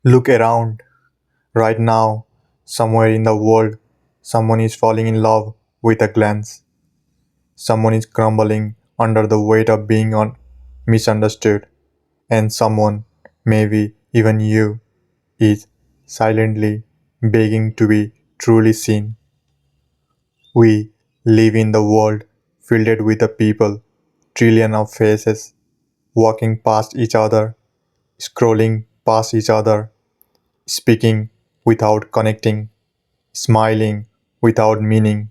Look around. Right now, somewhere in the world, someone is falling in love with a glance. Someone is crumbling under the weight of being misunderstood. And someone, maybe even you, is silently begging to be truly seen. We live in the world filled with the people, trillion of faces, walking past each other, scrolling past each other, speaking without connecting, smiling without meaning,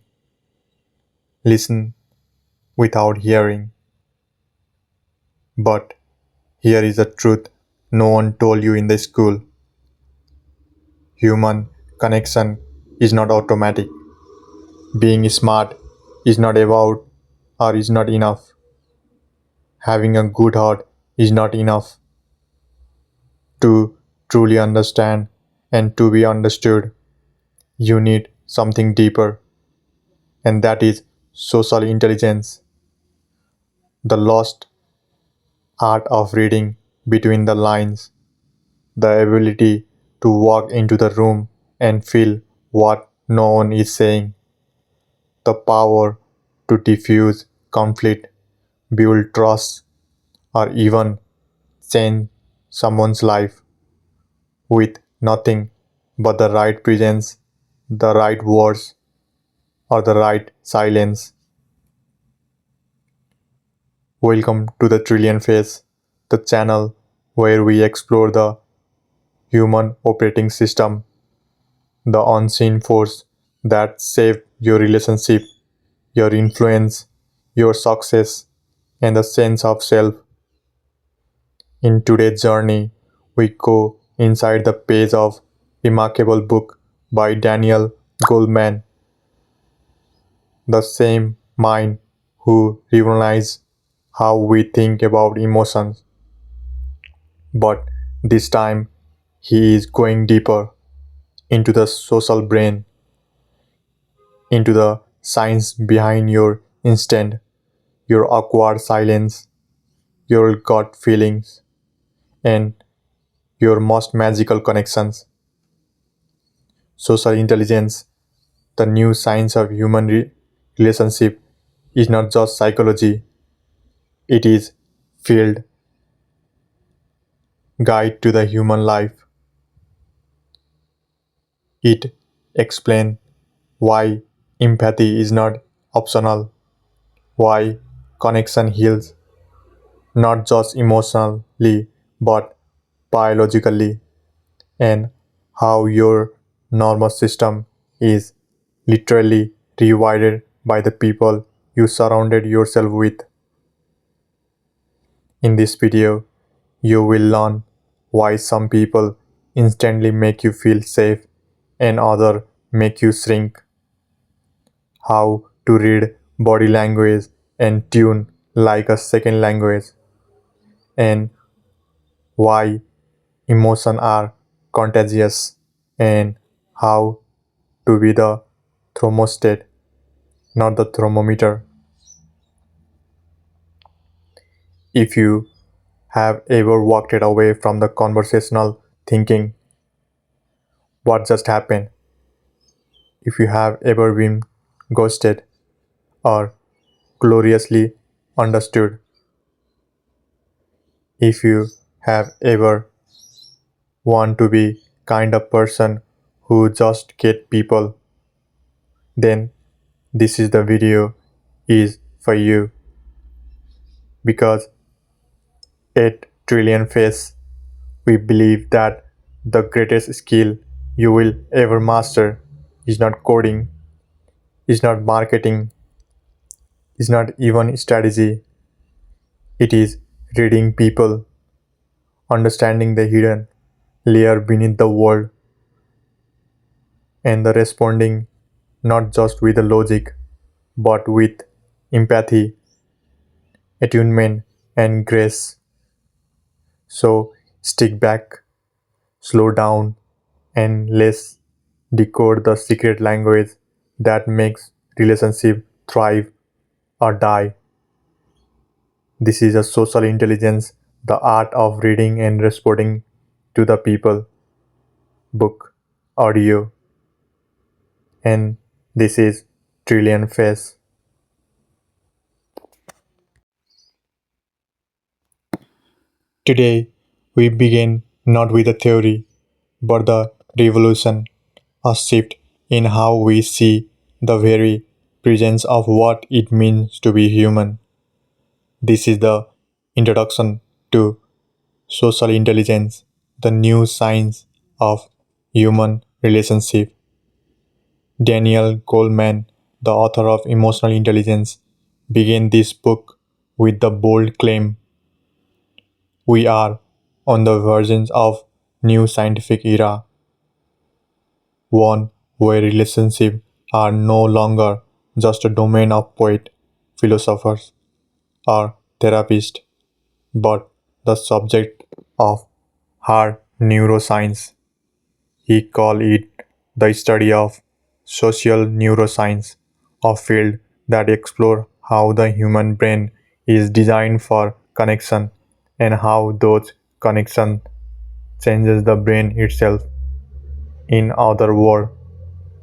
listen without hearing. But here is the truth no one told you in the school. Human connection is not automatic. Being smart is not about or is not enough. Having a good heart is not enough. To truly understand and to be understood, you need something deeper, and that is social intelligence, the lost art of reading between the lines, the ability to walk into the room and feel what no one is saying, the power to diffuse conflict, build trust, or even change someone's life with nothing but the right presence, the right words, or the right silence. Welcome to the Trillion Phase, the channel where we explore the human operating system, the unseen force that shape your relationship, your influence, your success, and the sense of self. In today's journey, we go inside the page of remarkable book by Daniel Goleman, the same mind who revolutionized how we think about emotions. But this time, he is going deeper into the social brain, into the science behind your instinct, your awkward silence, your gut feelings, and your most magical connections. Social intelligence, the new science of human relationship, is not just psychology, it is field guide to the human life. It explains why empathy is not optional, why connection heals not just emotionally but biologically, and how your nervous system is literally rewired by the people you surrounded yourself with. In this video, you will learn why some people instantly make you feel safe and others make you shrink, how to read body language and tune like a second language, and why emotions are contagious, and how to be the thermostat, not the thermometer. If you have ever walked away from the conversational thinking, what just happened? If you have ever been ghosted or gloriously understood, if you have ever want to be kind of person who just get people, then this is the video is for you, because at Trillion Face we believe that the greatest skill you will ever master is not coding, is not marketing, is not even strategy. It is reading people, understanding the hidden layer beneath the world, and the responding not just with the logic but with empathy, attunement, and grace. So stick back, slow down, and let's decode the secret language that makes relationship thrive or die. This is a social intelligence, the art of reading and responding to the people. book, audio, and this is Trillion Face. Today, we begin not with a theory, but the revolution, a shift in how we see the very presence of what it means to be human. This is the introduction to social intelligence, the new science of human relationship. Daniel Goleman, the author of Emotional Intelligence, began this book with the bold claim: we are on the verge of new scientific era, one where relationships are no longer just a domain of poets, philosophers, or therapists, but the subject of hard neuroscience. He called it the study of social neuroscience, a field that explores how the human brain is designed for connection and how those connections changes the brain itself. In other words,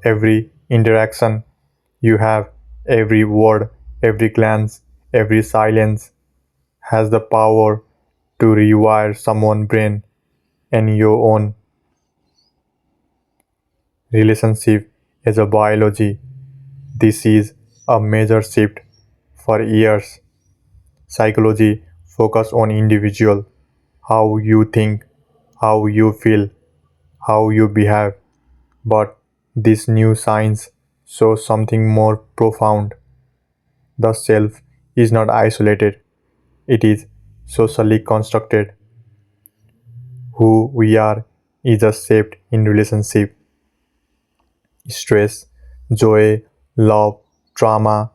every interaction you have, every word, every glance, every silence has the power to rewire someone's brain, and your own relationship as a biology. This is a major shift. For years, psychology focused on individual, how you think, how you feel, how you behave. But this new science shows something more profound. The self is not isolated, it is socially constructed. Who we are is just shaped in relationship, stress, joy, love, trauma.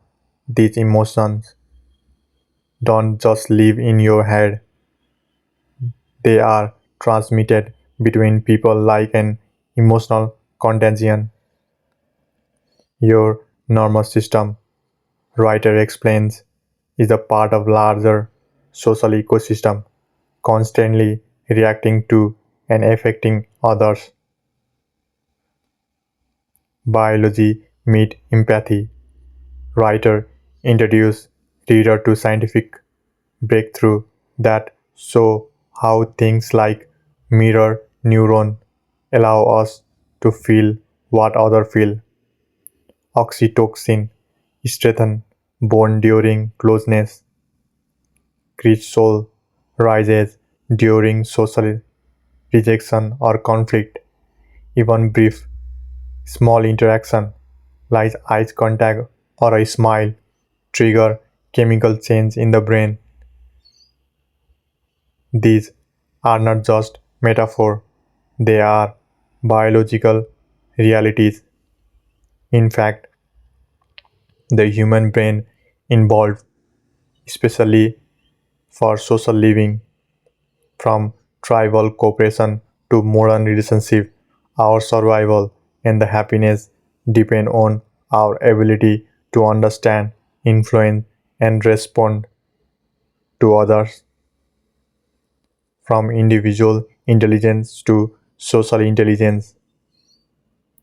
These emotions don't just live in your head, they are transmitted between people like an emotional contagion. Your nervous system, writer explains, is a part of larger social ecosystem, constantly reacting to and affecting others. Biology meet empathy. Writer introduce reader to scientific breakthrough that show how things like mirror neuron allow us to feel what others feel. Oxytocin strengthens bond during closeness. Cortisol rises during social rejection or conflict. Even brief, small interaction like eye contact or a smile trigger chemical change in the brain. These are not just metaphor, they are biological realities. In fact, the human brain involved, especially for social living, from tribal cooperation to modern relationship, our survival and the happiness depend on our ability to understand, influence, and respond to others. From individual intelligence to social intelligence.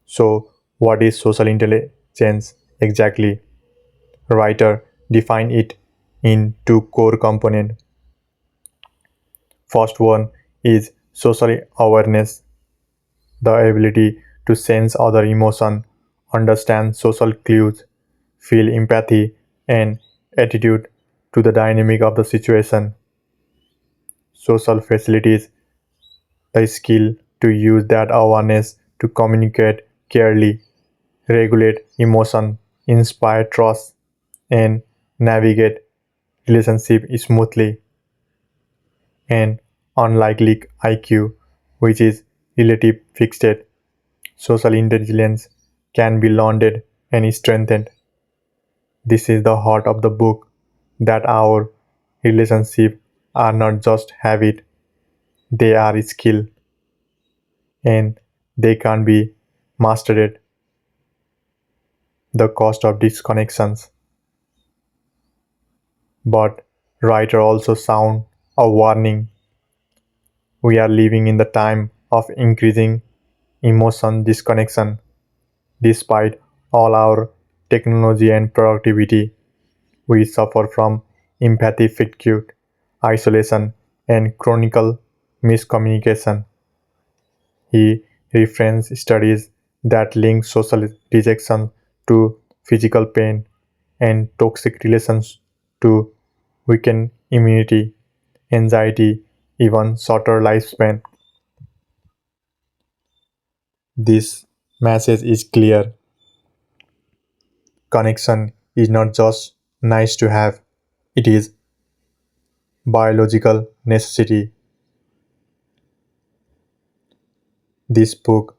So, what is social intelligence exactly? Writer define it in two core components. First one is social awareness, the ability to sense other emotion, understand social clues, feel empathy and attitude to the dynamic of the situation. Social facilities, the skill to use that awareness to communicate clearly, regulate emotion, inspire trust, and navigate relationship smoothly. And unlikely IQ, which is relative fixed, social intelligence can be learned and strengthened. This is the heart of the book, that our relationships are not just habit, they are skill, and they can be mastered. The cost of disconnections. But writer also sound a warning. We are living in the time of increasing emotion disconnection. Despite all our technology and productivity, we suffer from empathy fatigue, isolation, and chronic miscommunication. He referenced studies that link social rejection to physical pain and toxic relations to weaken immunity, anxiety, even shorter lifespan. This message is clear. Connection is not just nice to have, it is biological necessity. This book,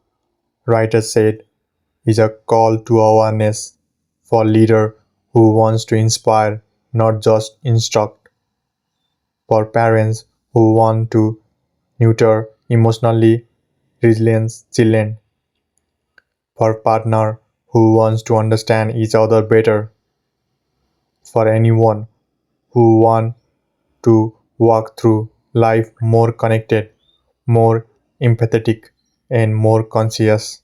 writer said, is a call to awareness for leader who wants to inspire, not just instruct, for parents who want to nurture emotionally resilient children, for partner who wants to understand each other better, for anyone who wants to walk through life more connected, more empathetic, and more conscious.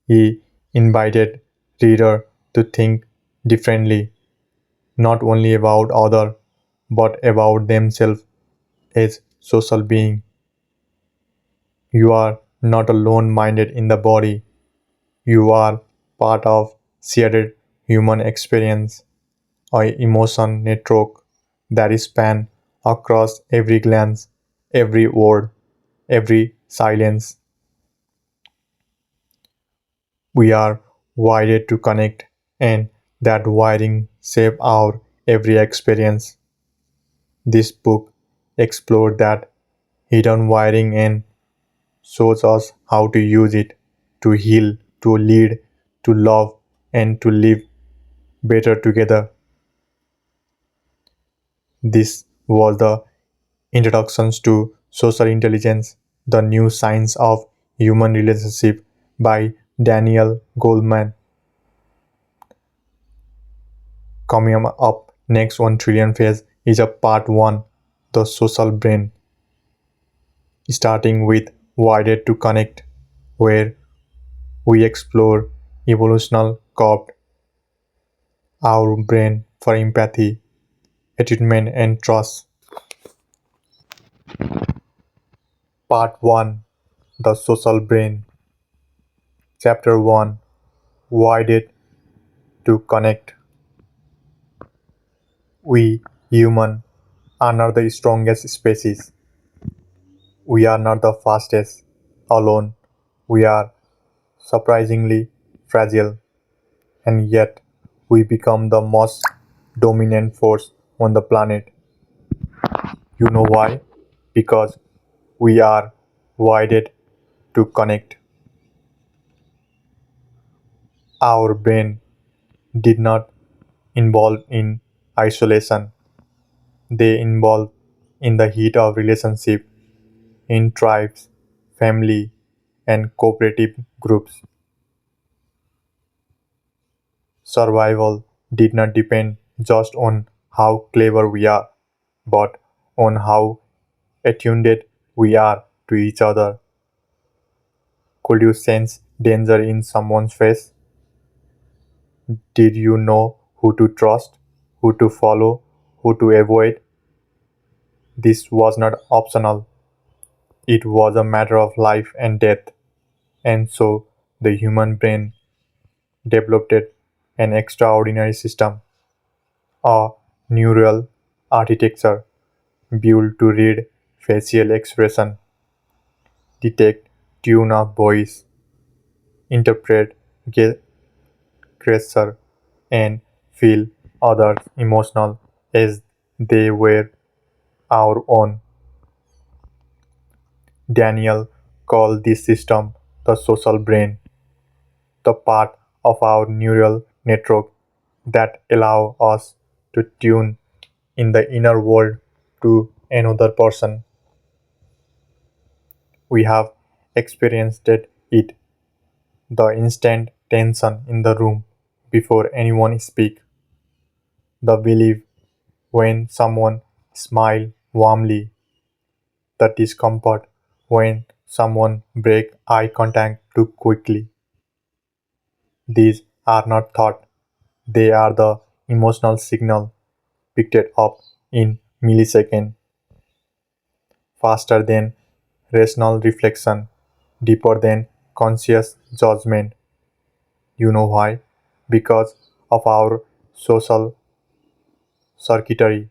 He invited reader to think differently, not only about others, but about themselves as social beings. You are not alone minded in the body. You are part of shared human experience, an emotion network that is span across every glance, every word, every silence. We are wired to connect, and that wiring shapes our every experience. This book explores that hidden wiring and shows us how to use it to heal, to lead, to love, and to live better together. This was the introductions to social intelligence, the new science of human relationship by Daniel Goleman. Coming up next 1 trillion phase is a part 1, the social brain, starting with wired to connect, where we explore evolutional code, our brain for empathy, attunement, and trust. Part 1, the social brain. Chapter 1, wired to connect. We human are not the strongest species. We are not the fastest alone. We are surprisingly fragile, and yet we become the most dominant force on the planet. You know why? Because we are wired to connect. Our brain did not involve in isolation. They involve in the heat of relationship, in tribes, family, and cooperative groups. Survival did not depend just on how clever we are, but on how attuned we are to each other. Could you sense danger in someone's face? Did you know who to trust, who to follow, who to avoid? This was not optional, it was a matter of life and death. And so the human brain developed an extraordinary system, a neural architecture built to read facial expression, detect tone of voice, interpret gesture, and feel others' emotional as they were our own. Daniel called this system the social brain, the part of our neural network that allow us to tune in the inner world to another person. We have experienced it, the instant tension in the room before anyone speaks, the belief when someone smiles warmly, the discomfort when someone break eye contact too quickly. These are not thought, they are the emotional signal picked up in milliseconds, faster than rational reflection, deeper than conscious judgment. You know why? Because of our social circuitry,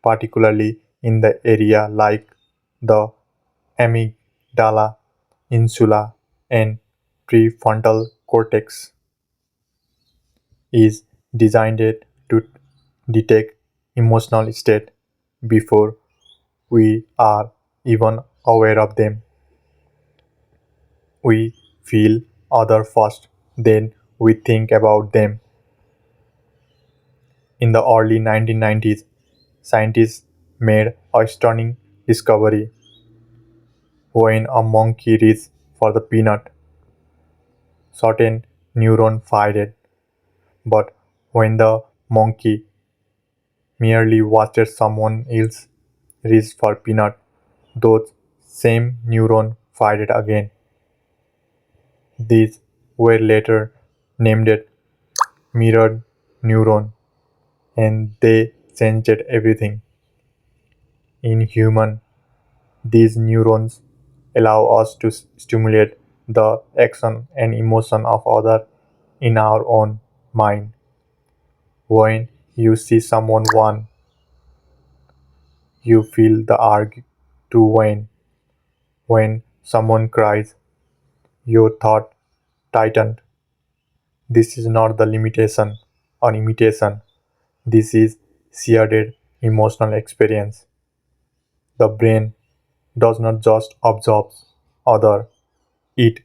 particularly in the area like the amygdala, insula, and prefrontal cortex, is designed to detect emotional state before we are even aware of them. We feel other first, then we think about them. In the early 1990s, scientists made a stunning discovery. When a monkey reached for the peanut, certain neuron fired, but when the monkey merely watched someone else reach for peanut, those same neurons fired again. These were later named mirrored neuron, and they changed everything. In human, these neurons allow us to stimulate the action and emotion of others in our own mind. When you see someone win, you feel the urge to win. When someone cries, your thought tightened. This is not the limitation or imitation. This is shared emotional experience. The brain does not just absorb other, it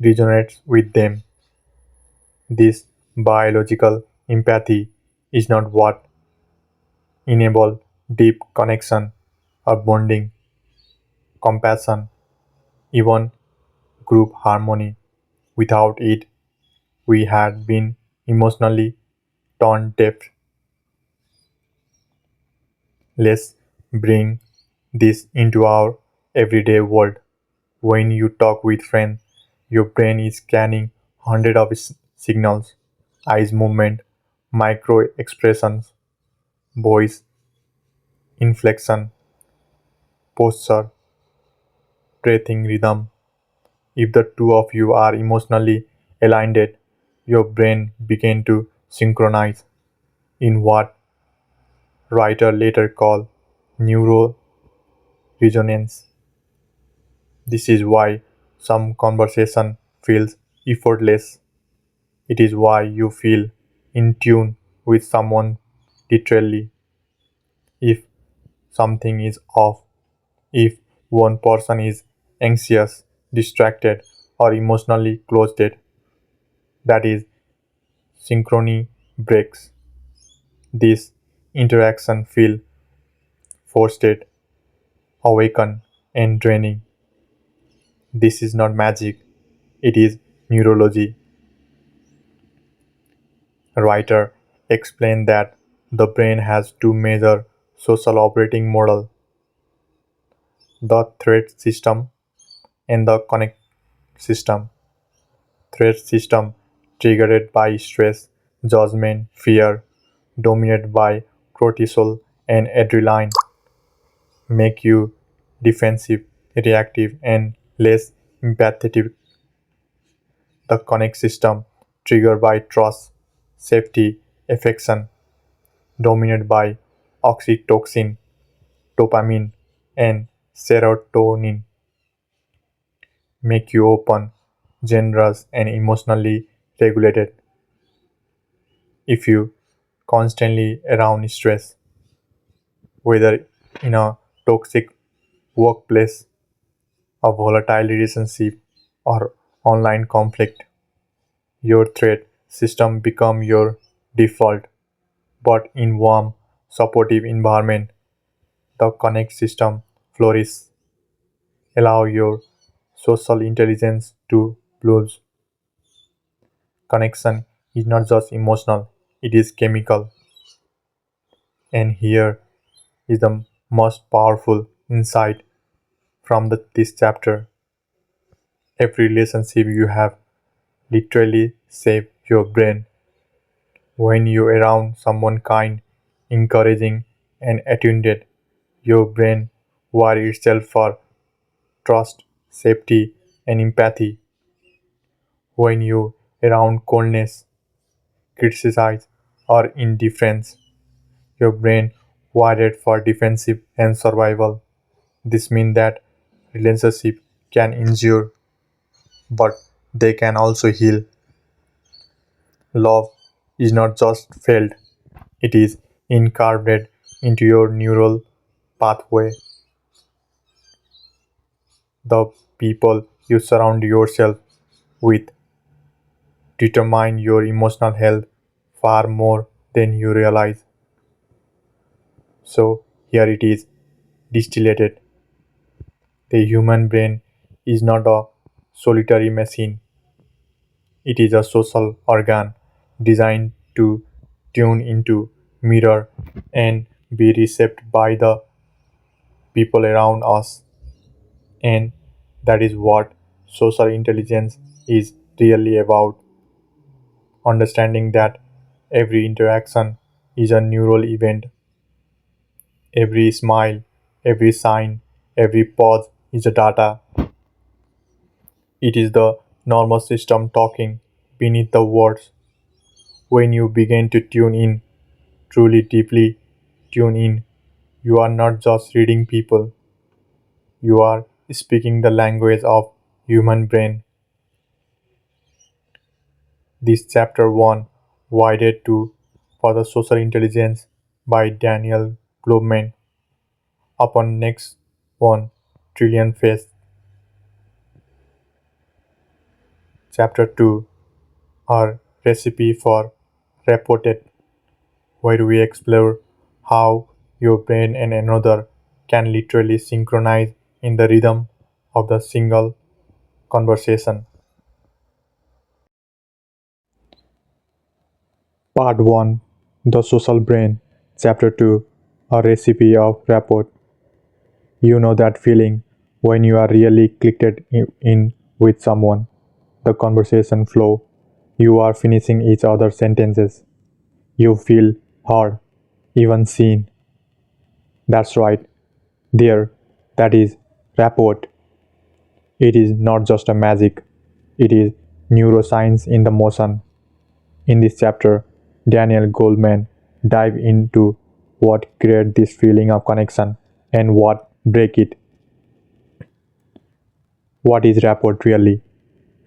resonates with them. This biological empathy is not what enables deep connection or bonding, compassion, even group harmony. Without it, we had been emotionally tone deaf. Let's bring this into our everyday world. When you talk with friends, your brain is scanning hundreds of signals, eyes movement, micro expressions, voice inflection, posture, breathing rhythm. If the two of you are emotionally aligned, your brain begin to synchronize in what writer later call neuro resonance. This is why some conversation feels effortless. It is why you feel in tune with someone literally. If something is off, if one person is anxious, distracted, or emotionally closed, that is synchrony breaks. This interaction feel forced, awakened, and draining. This is not magic, it is neurology. Writer explained that the brain has two major social operating models: the threat system and the connect system. Threat system triggered by stress, judgment, fear, dominated by cortisol and adrenaline, make you defensive, reactive, and less empathetic. The connect system triggered by trust, safety, affection, dominated by oxytocin, dopamine, and serotonin, make you open, generous, and emotionally regulated. If you constantly around stress, whether in a toxic workplace, a volatile relationship, or online conflict, your threat system become your default. But in warm, supportive environment, the connect system flourishes. Allow your social intelligence to bloom. Connection is not just emotional, it is chemical. And here is the most powerful insight from this chapter. Every relationship you have literally saved your brain. When you're around someone kind, encouraging, and attuned, your brain wires itself for trust, safety, and empathy. When you're around coldness, criticize, or indifference, your brain wired for defensive and survival. This means that relationship can endure, but they can also heal. Love is not just felt, it is incarnated into your neural pathway. The people you surround yourself with determine your emotional health far more than you realize. So, here it is distillated. The human brain is not a solitary machine, it is a social organ designed to tune into, mirror, and be received by the people around us. And that is what social intelligence is really about. Understanding that every interaction is a neural event, every smile, every sign, every pause is a data. It is the nervous system talking beneath the words. When you begin to tune in, truly deeply tune in, you are not just reading people, you are speaking the language of human brain. This chapter 1, Wired to for the Social Intelligence by Daniel Goleman. Upon next one, Trillion Face. Chapter 2, A Recipe for Reported, where we explore how your brain and another can literally synchronize in the rhythm of the single conversation. Part 1, The Social Brain. Chapter 2, A Recipe of Rapport. You know that feeling when you are really clicked in with someone. The conversation flow. You are finishing each other's sentences. You feel heard, even seen. That's right. There. That is rapport. It is not just a magic. It is neuroscience in the motion. In this chapter, Daniel Goleman dive into what creates this feeling of connection and what break it. What is rapport really?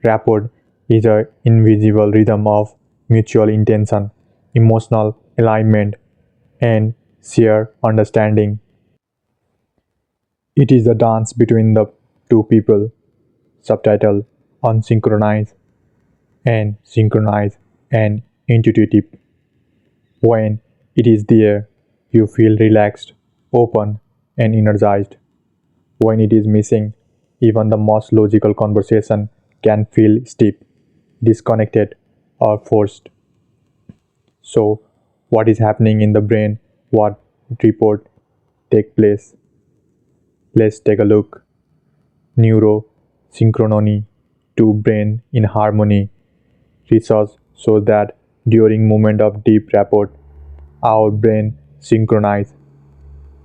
Rapport is an invisible rhythm of mutual intention, emotional alignment, and shared understanding. It is the dance between the two people, subtitle unsynchronized and synchronized and intuitive. When it is there, you feel relaxed, open, and energized. When it is missing, even the most logical conversation can feel stiff, disconnected, or forced. So, what is happening in the brain? What report take place? Let's take a look. Neurosynchrony to brain in harmony. Research shows that during moment of deep rapport, our brain synchronize.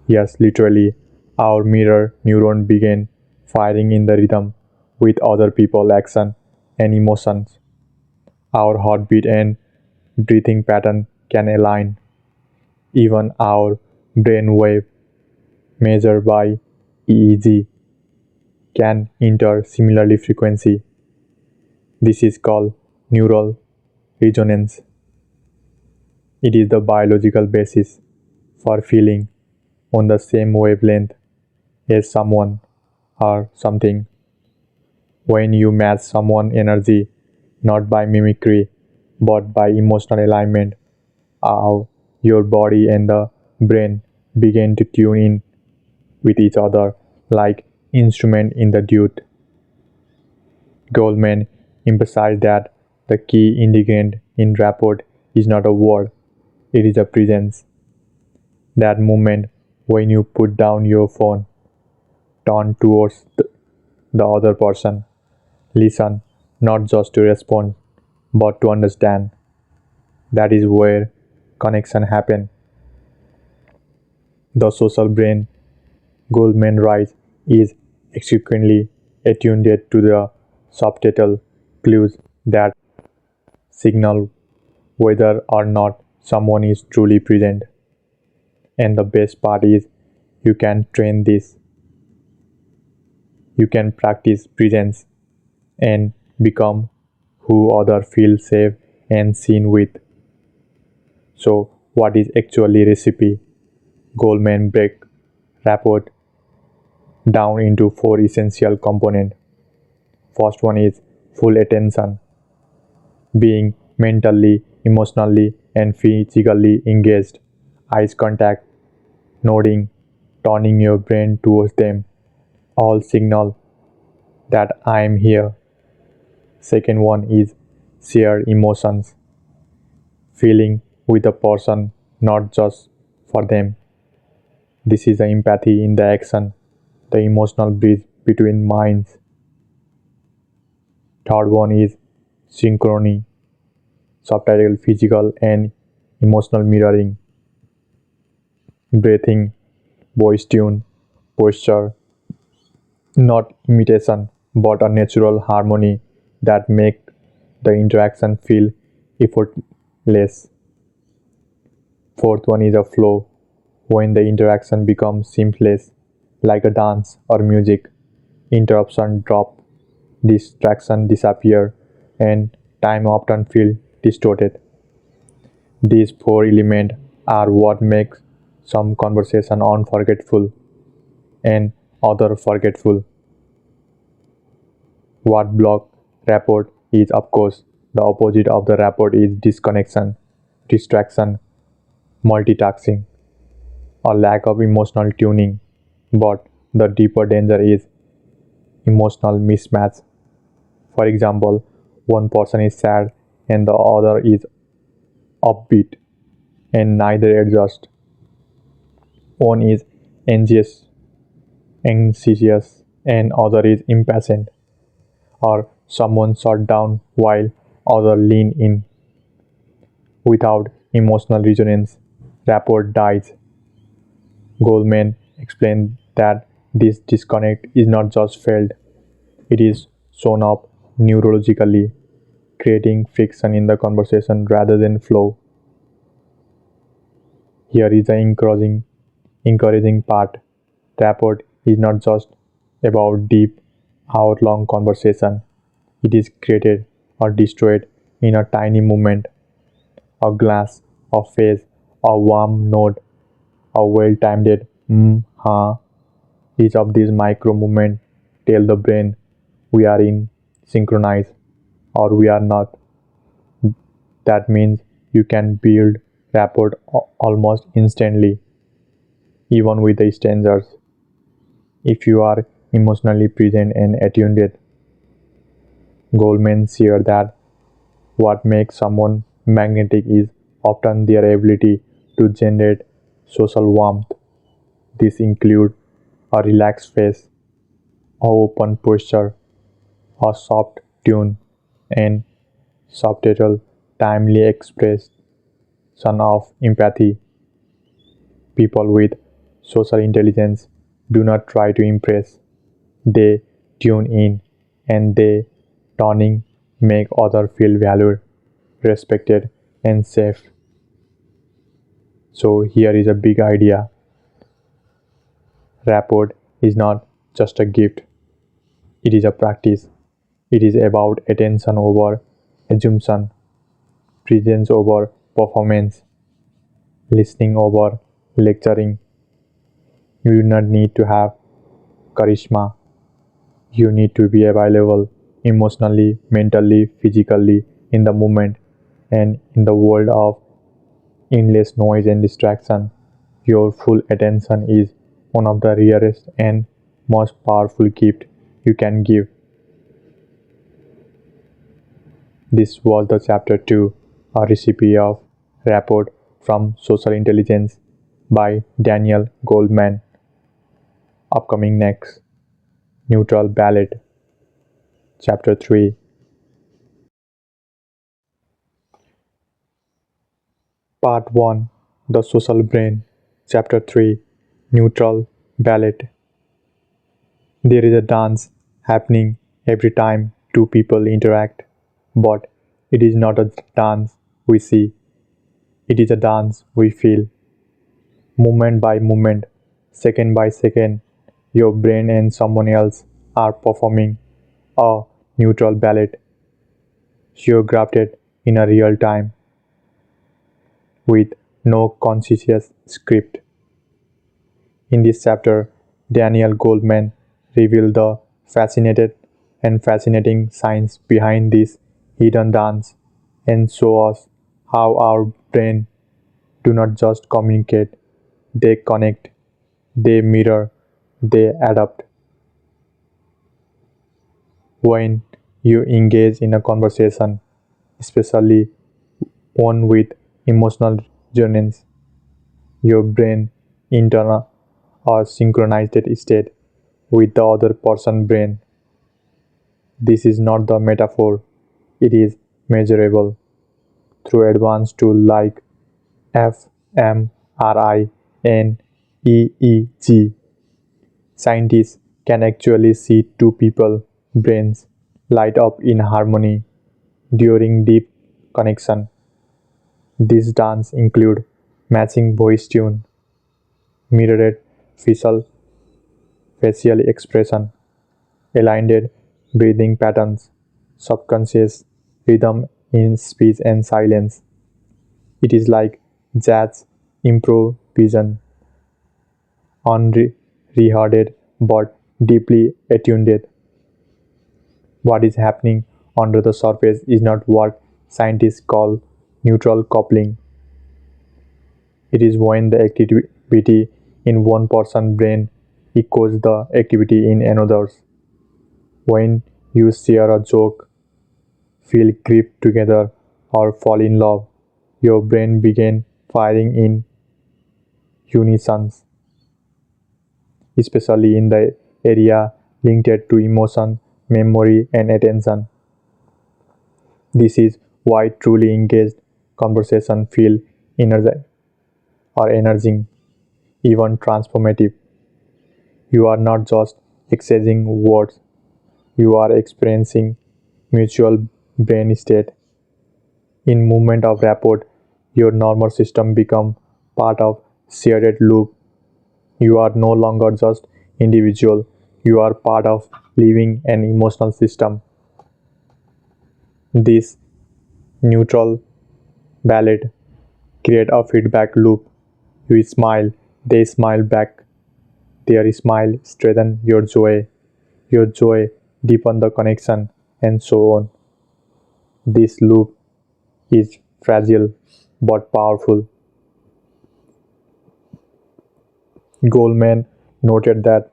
Yes, literally, our mirror neuron begin firing in the rhythm with other people's action and emotions. Our heartbeat and breathing pattern can align. Even our brainwave measured by EEG can enter similarly frequency. This is called neural resonance. It is the biological basis for feeling on the same wavelength as someone or something. When you match someone's energy not by mimicry but by emotional alignment, how your body and the brain begin to tune in with each other like instrument in the duet. Goldman emphasized that the key ingredient in rapport is not a word, it is a presence. That moment when you put down your phone, turn towards the other person. Listen, not just to respond, but to understand. That is where connection happen. The social brain, Goleman writes, is exquisitely attuned to the subtle clues that signal whether or not someone is truly present. And the best part is, you can train this. You can practice presence and become who others feel safe and seen with. So, what is actually recipe? Goleman break rapport down into four essential components. First one is full attention, being mentally, emotionally, and physically engaged. Eyes contact, nodding, turning your brain towards them, all signal that I am here. Second one is shared emotions, feeling with the person, not just for them. This is the empathy in the action, the emotional bridge between minds. Third one is synchrony, subtitle physical and emotional mirroring, breathing, voice tune, posture, not imitation, but a natural harmony that make the interaction feel effortless. Fourth one is a flow, when the interaction becomes seamless, like a dance or music. Interruption drop, distraction disappear, and time often feel distorted. These four elements are what makes some conversation unforgettable and other forgetful. What block rapport is, of course, the opposite of the rapport is disconnection, distraction, multitasking, or lack of emotional tuning. But the deeper danger is emotional mismatch. For example, one person is sad and the other is upbeat, and neither adjust. One is anxious, anxious, and other is impatient, or someone shut down while other lean in. Without emotional resonance, rapport dies. Goleman explained that this disconnect is not just felt, it is shown up neurologically, creating friction in the conversation rather than flow. Here is the encouraging part. Rapport is not just about deep, hour-long conversation. It is created or destroyed in a tiny moment, a glance, a face, a warm nod, a well-timed ha. Each of these micro movements tell the brain we are in synchronized or we are not. That means you can build rapport almost instantly, even with the strangers, if you are emotionally present and attuned. Goleman shared that what makes someone magnetic is often their ability to generate social warmth. This includes a relaxed face, a open posture, a soft tune, and subtle, timely expression of empathy. People with social intelligence do not try to impress. They tune in and they turning make others feel valued, respected, and safe. So here is a big idea. Rapport is not just a gift, it is a practice. It is about attention over assumption, presence over performance, listening over lecturing. You do not need to have charisma. You need to be available emotionally, mentally, physically, in the moment, and in the world of endless noise and distraction. Your full attention is one of the rarest and most powerful gifts you can give. This was the chapter 2, a recipe of rapport from social intelligence by Daniel Goleman. Upcoming next. Neutral Ballet, Chapter 3. Part 1, The Social Brain, Chapter 3, Neutral Ballet. There is a dance happening every time two people interact, but it is not a dance we see, it is a dance we feel. Moment by moment, second by second, your brain and someone else are performing a neutral ballet, choreographed in a real time with no conscious script. In this chapter, Daniel Goleman revealed the fascinating science behind this hidden dance and show us how our brain do not just communicate, they connect, they mirror, they adapt. When you engage in a conversation, especially one with emotional journeys, your brain enter a synchronized state with the other person's brain. This is not the metaphor, it is measurable through advanced tools like fMRI and EEG. Scientists can actually see two people's brains light up in harmony during deep connection. These dances include matching voice tune, mirrored facial expression, aligned breathing patterns, subconscious rhythm in speech and silence. It is like jazz improvisation, unrehearsed but deeply attuned. What is happening under the surface is not what scientists call neutral coupling. It is when the activity in one person's brain echoes the activity in another's. When you share a joke, feel grief together, or fall in love, your brain begins firing in unison, especially in the area linked to emotion, memory, and attention. This is why truly engaged conversation feel energizing, even transformative. You are not just exchanging words, you are experiencing mutual brain state. In movement of rapport, your normal system become part of shared loop. You are no longer just individual, you are part of living an emotional system. This neutral ballet create a feedback loop. You smile, they smile back. Their smile strengthen your joy deepen the connection, and so on. This loop is fragile but powerful. Goldman noted that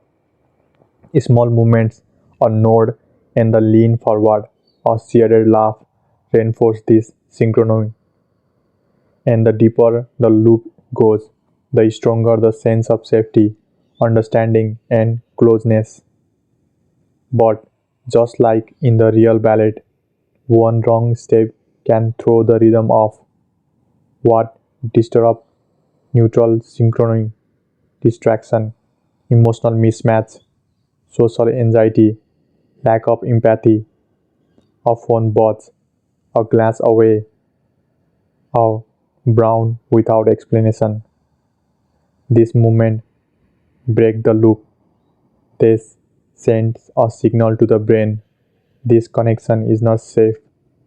small movements, a nod, and the lean forward or shared laugh reinforce this synchronomy. And the deeper the loop goes, the stronger the sense of safety, understanding, and closeness. But just like in the real ballet, one wrong step can throw the rhythm off. What disrupts neutral synchrony, distraction, emotional mismatch, social anxiety, lack of empathy, a phone buzz, a glance away, a brown without explanation. This movement break the loop. This sends a signal to the brain. This connection is not safe,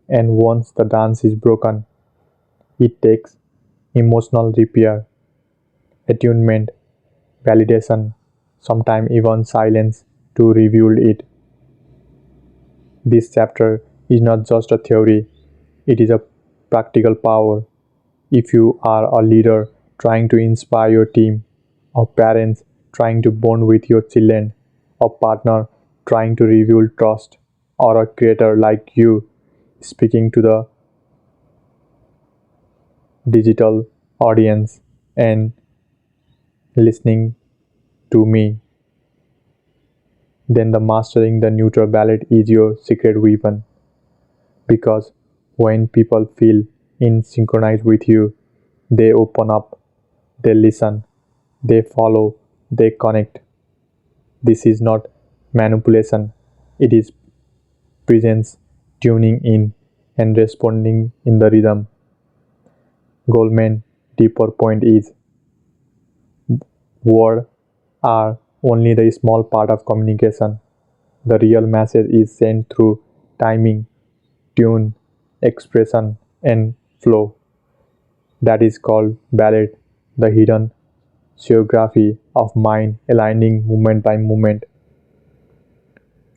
and once the dance is broken, it takes emotional repair, attunement, validation, sometimes even silence to rebuild it. This chapter is not just a theory, it is a practical power. If you are a leader trying to inspire your team, or parents trying to bond with your children, a partner trying to rebuild trust, or a creator like you speaking to the digital audience and listening to me, then the mastering the neutral ballet is your secret weapon. Because when people feel in synchronized with you, they open up, they listen, they follow, they connect. This is not manipulation, it is presence, tuning in, and responding in the rhythm. Goldman deeper point is words are only the small part of communication. The real message is sent through timing, tune, expression, and flow. That is called ballet, the hidden choreography of mind aligning moment by moment.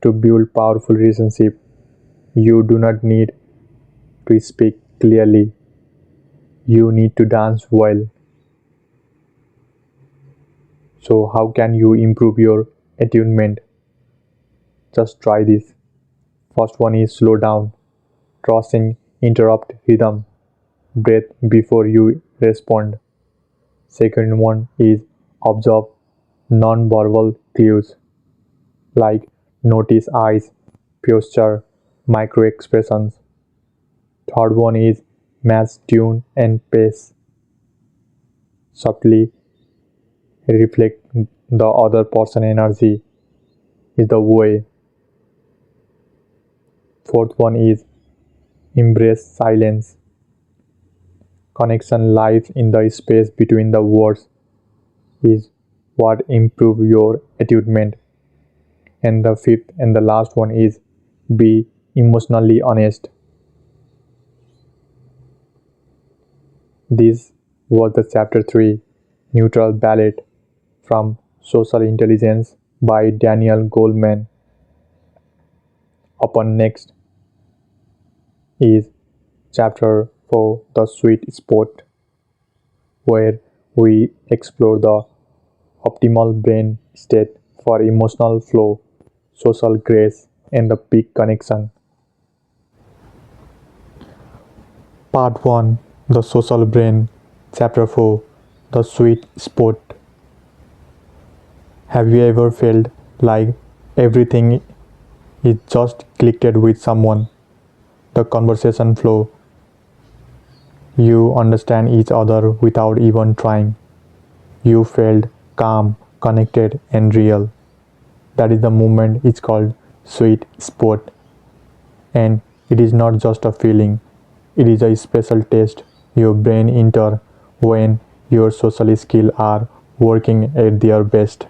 To build powerful relationship, you do not need to speak clearly. You need to dance well. So how can you improve your attunement? Just try this. First one is slow down, crossing interrupt rhythm, breath before you respond. Second one is observe non-verbal cues like notice eyes, posture, micro expressions. Third one is match tune and pace. Subtly reflect the other person energy is the way. Fourth one is embrace silence. Connection lies in the space between the words is what improve your attunement. And the fifth and the last one is be emotionally honest. This was the chapter 3 Neutral Ballet from Social Intelligence by Daniel Goleman. Upon next is chapter 4 The Sweet Spot, where we explore the optimal brain state for emotional flow, social grace, and the peak connection. Part 1 The Social Brain, Chapter 4 The Sweet Spot. Have you ever felt like everything is just clicked with someone? The conversation flow, you understand each other without even trying. You felt calm, connected, and real. That is the moment it's called sweet spot. And it is not just a feeling, it is a special test your brain enter when your social skills are working at their best.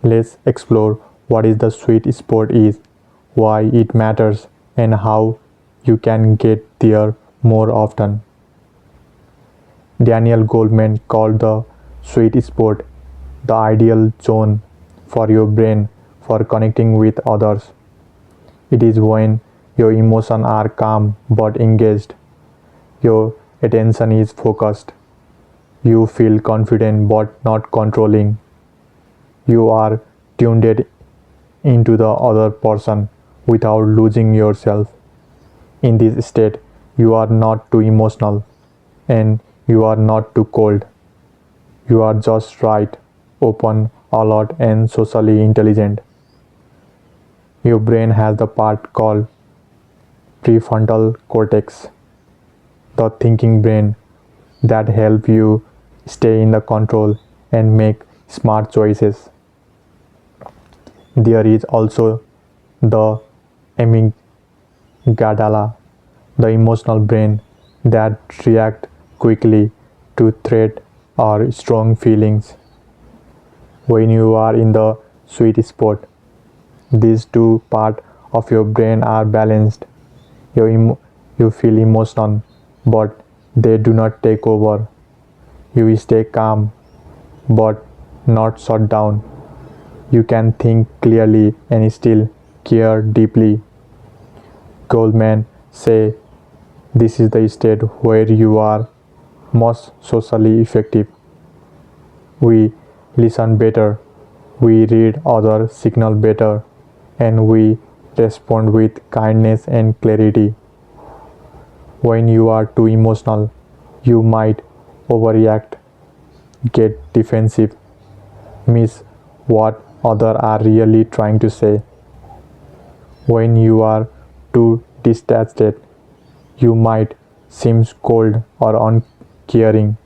Let's explore what is the sweet spot is, why it matters, and how you can get there more often. Daniel Goleman called the sweet spot the ideal zone for your brain for connecting with others. It is when your emotions are calm but engaged, your attention is focused, you feel confident but not controlling, you are tuned into the other person without losing yourself. In this state, you are not too emotional and you are not too cold. You are just right, open, alert, and socially intelligent. Your brain has the part called prefrontal cortex, the thinking brain that help you stay in the control and make smart choices. There is also the amygdala, the emotional brain that react quickly to threat or strong feelings. When you are in the sweet spot, these two parts of your brain are balanced. You feel emotion, but they do not take over. You stay calm, but not shut down. You can think clearly and still care deeply. Goldman say this is the state where you are most socially effective. We listen better, we read other signal better, and we respond with kindness and clarity. When you are too emotional, you might overreact, get defensive, miss what others are really trying to say. When you are too distracted, you might seem cold or uncaring,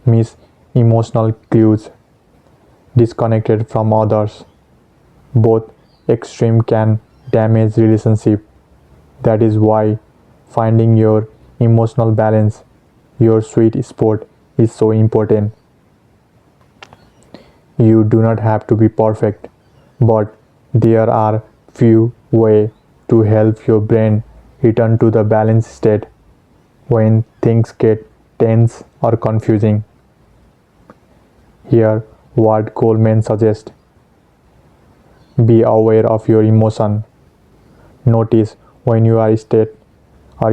miss emotional cues, disconnected from others. Both extreme can damage relationship. That is why finding your emotional balance, your sweet spot, is so important. You do not have to be perfect, but there are few ways to help your brain return to the balanced state when things get tense or confusing. Here what Goleman suggests: be aware of your emotion. Notice when you are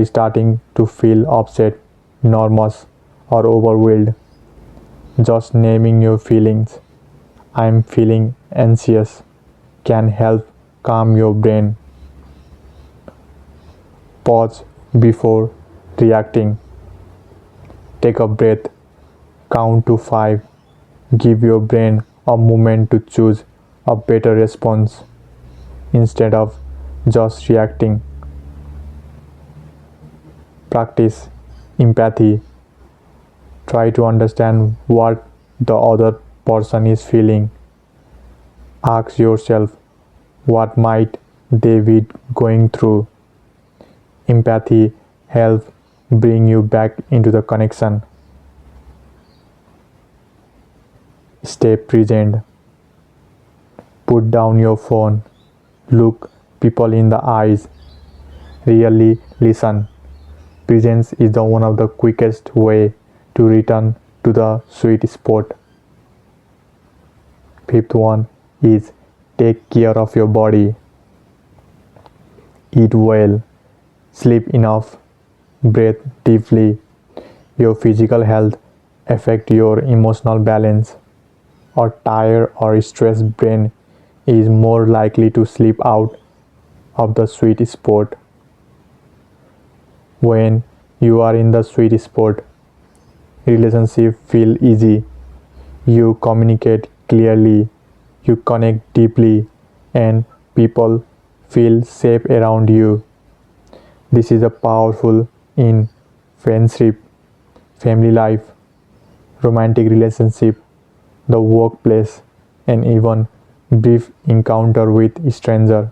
starting to feel upset, nervous, or overwhelmed. Just naming your feelings, I am feeling anxious, can help calm your brain. Pause before reacting. Take a breath, count to 5, give your brain a moment to choose a better response instead of just reacting. Practice empathy. Try to understand what the other person is feeling. Ask yourself, what might they be going through? Empathy helps bring you back into the connection. Stay present. Put down your phone. Look people in the eyes. Really listen. Presence is the one of the quickest way to return to the sweet spot. Fifth one is take care of your body. Eat well, sleep enough, breathe deeply. Your physical health affects your emotional balance. A tired or stressed brain is more likely to slip out of the sweet spot. When you are in the sweet spot, relationships feel easy. You communicate clearly, you connect deeply, and people feel safe around you. This is a powerful in friendship, family life, romantic relationship, the workplace, and even brief encounter with stranger.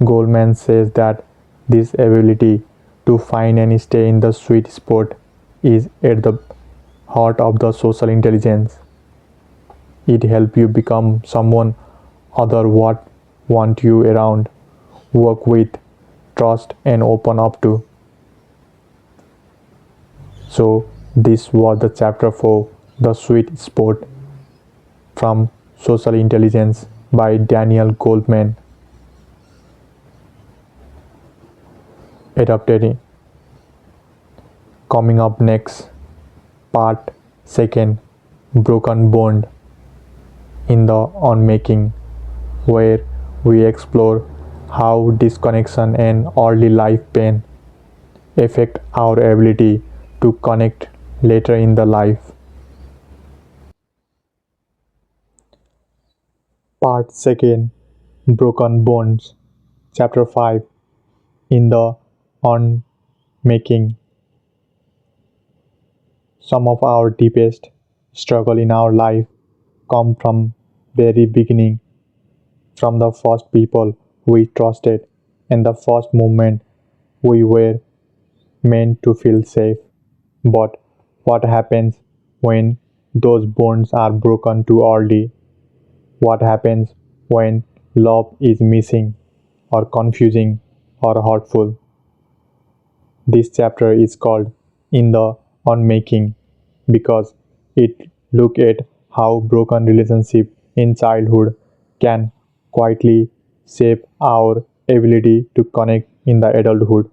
Goleman says that this ability to find and stay in the sweet spot is at the heart of the social intelligence. It helps you become someone other what want you around, work with, trust and open up to. So this was the chapter 4, The Sweet Spot, from Social Intelligence by Daniel Goleman, adapted. Coming up next, part 2, Broken Bond in the Unmaking, where we explore how disconnection and early life pain affect our ability to connect later in the life. Part 2, Broken Bonds, Chapter 5, in the Unmaking. Some of our deepest struggle in our life come from very beginning, from the first people we trusted and the first moment we were meant to feel safe. But what happens when those bonds are broken too early? What happens when love is missing or confusing or hurtful? This chapter is called In the Unmaking because it looks at how broken relationship in childhood can quietly shape our ability to connect in the adulthood.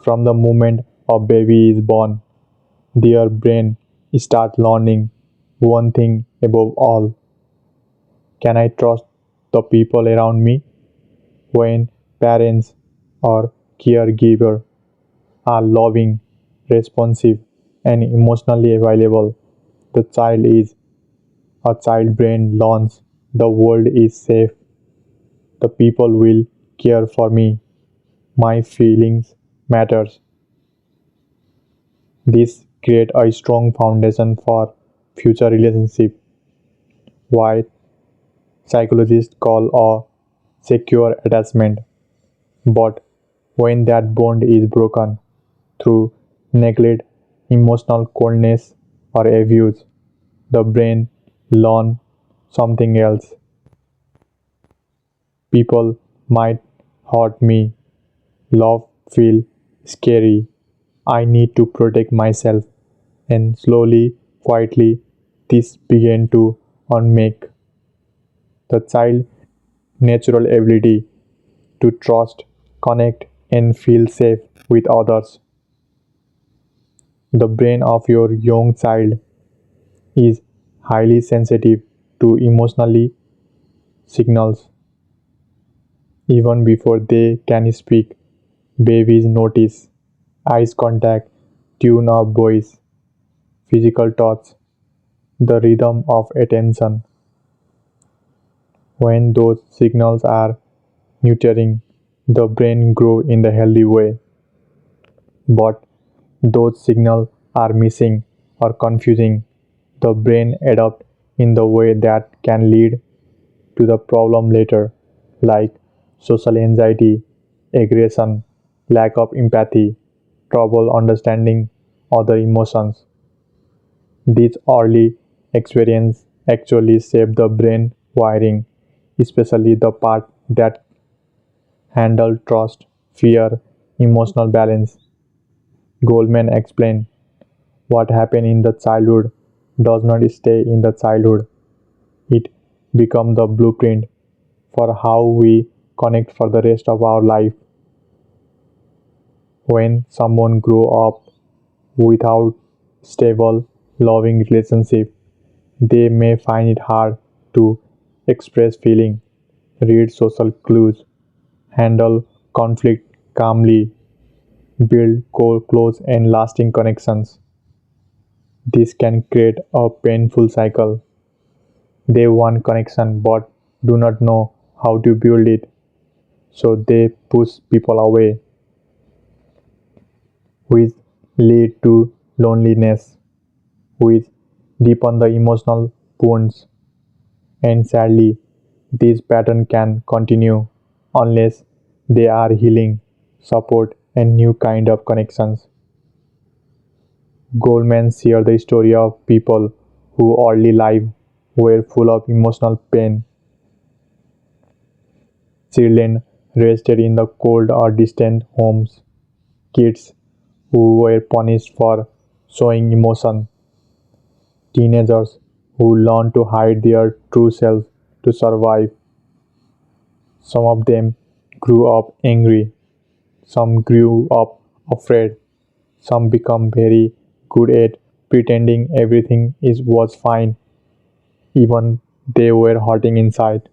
From the moment a baby is born, their brain starts learning one thing above all: can I trust the people around me? When parents or caregiver are loving, responsive, and emotionally available, the child is A child brain learns the world is safe, the people will care for me, my feelings matters. This create a strong foundation for future relationship, what psychologists call a secure attachment. But when that bond is broken through neglect, emotional coldness, or abuse, the brain learns something else. People might hurt me, love feel scary. I need to protect myself. And slowly, quietly, this began to unmake the child's natural ability to trust, connect, and feel safe with others. The brain of your young child is highly sensitive to emotionally signals. Even before they can speak, babies notice eyes contact, tune of voice, physical touch, the rhythm of attention. When those signals are nurturing, the brain grow in the healthy way. But those signals are missing or confusing, the brain adapts in the way that can lead to the problem later, like social anxiety, aggression, lack of empathy, trouble understanding other emotions. These early experiences actually shape the brain wiring, especially the part that handle trust, fear, emotional balance. Goldman explained, what happened in the childhood does not stay in the childhood. It becomes the blueprint for how we connect for the rest of our life. When someone grows up without stable, loving relationship, they may find it hard to express feeling, read social clues, handle conflict calmly, build close and lasting connections. This can create a painful cycle. They want connection but do not know how to build it, so they push people away, which lead to loneliness, which deepen the emotional wounds. And sadly, this pattern can continue unless they are healing, support, and new kind of connections. Goldman shared the story of people who early life were full of emotional pain. Children raised in the cold or distant homes, kids who were punished for showing emotion, teenagers who learned to hide their true selves to survive. Some of them grew up angry, some grew up afraid, some become very good at pretending everything was fine, even they were hurting inside.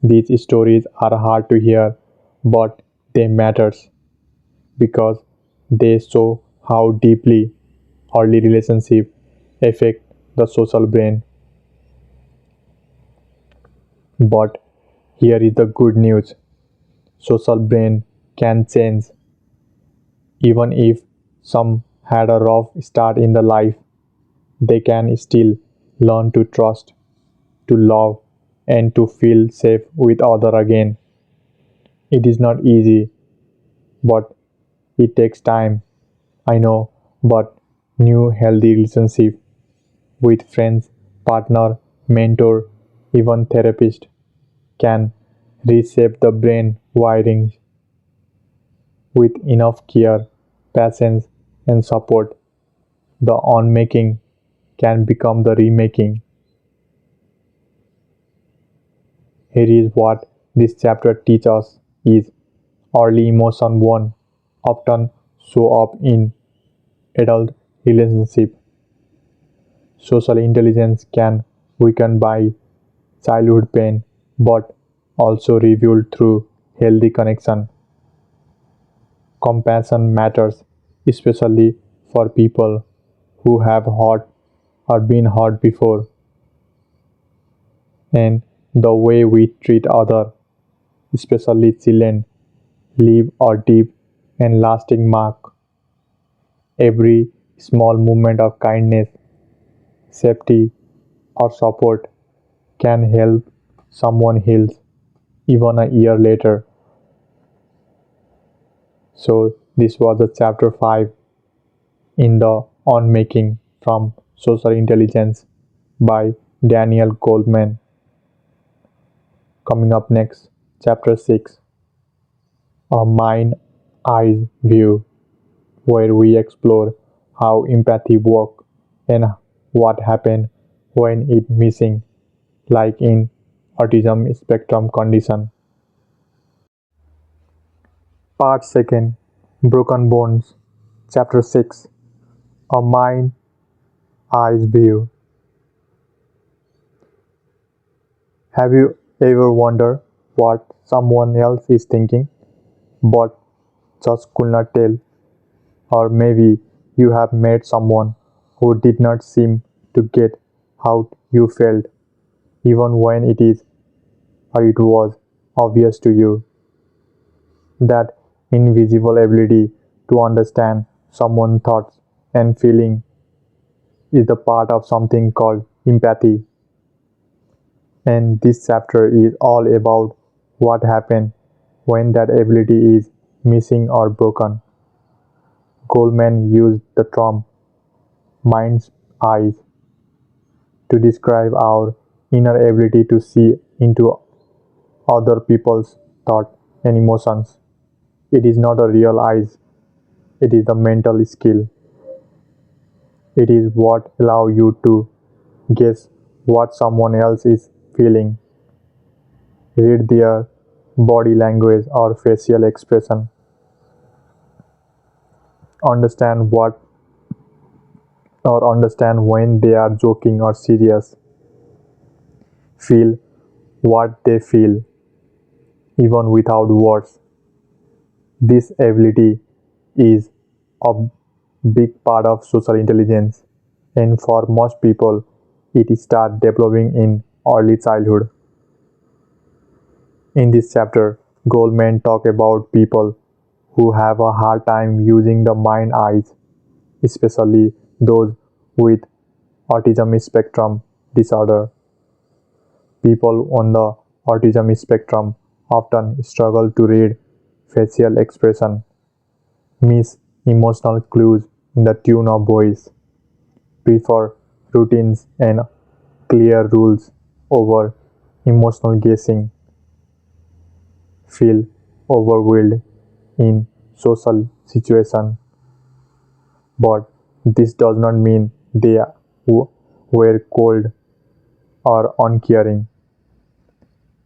These stories are hard to hear, but they matters because they show how deeply early relationships affect the social brain. But here is the good news. Social brain can change. Even if some had a rough start in the life, they can still learn to trust, to love, and to feel safe with other again. It is not easy, but it takes time. I know, but new healthy relationship with friends, partner, mentor, even therapist can reshape the brain wiring with enough care, patience, and support. The unmaking can become the remaking. Here is what this chapter teaches us is early emotion one often show up in adult relationship. Social intelligence can weaken by childhood pain but also revealed through healthy connection. Compassion matters, especially for people who have hurt or been hurt before, and the way we treat others, especially children, leave a deep and lasting mark. Every small moment of kindness, safety, or support can help someone heal even a year later. So, this was the chapter 5 in the On Making from Social Intelligence by Daniel Goleman. Coming up next, chapter 6, A Mind Eyes View, where we explore how empathy works and what happens when it's missing, like in autism spectrum condition. Part 2, Broken Bones, Chapter 6, A Mind Eyes View. Have you ever wondered what someone else is thinking but just could not tell? Or maybe you have met someone who did not seem to get how you felt, even when it is or it was obvious to you. That invisible ability to understand someone's thoughts and feeling is the part of something called empathy. And this chapter is all about what happens when that ability is missing or broken. Goleman used the term mind's eyes to describe our inner ability to see into other people's thoughts and emotions. It is not a real eyes, it is the mental skill. It is what allows you to guess what someone else is feeling, read their body language or facial expression, understand what or understand when they are joking or serious, feel what they feel even without words. This ability is a big part of social intelligence, and for most people, it starts developing in early childhood. In this chapter, Goldman talks about people who have a hard time using the mind eyes, especially those with autism spectrum disorder. People on the autism spectrum often struggle to read facial expression, miss emotional clues in the tone of voice, prefer routines and clear rules over emotional guessing, feel overwhelmed in social situations. But this does not mean they were cold or uncaring.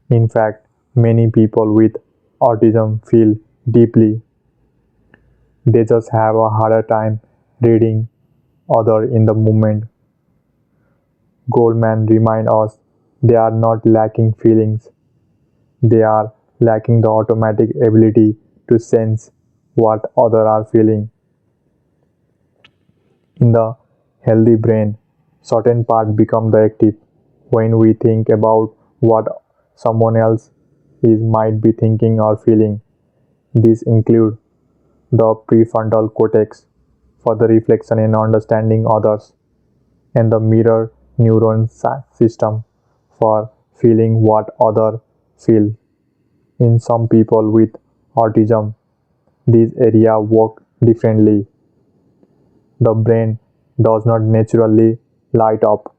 In fact, many people with autism feel deeply. They just have a harder time reading other in the moment. Goldman reminds us they are not lacking feelings. They are lacking the automatic ability to sense what others are feeling. In the healthy brain, certain parts become the active when we think about what someone else is might be thinking or feeling. These include the prefrontal cortex for the reflection and understanding others, and the mirror neuron system for feeling what others feel. In some people with autism, these areas work differently. The brain does not naturally light up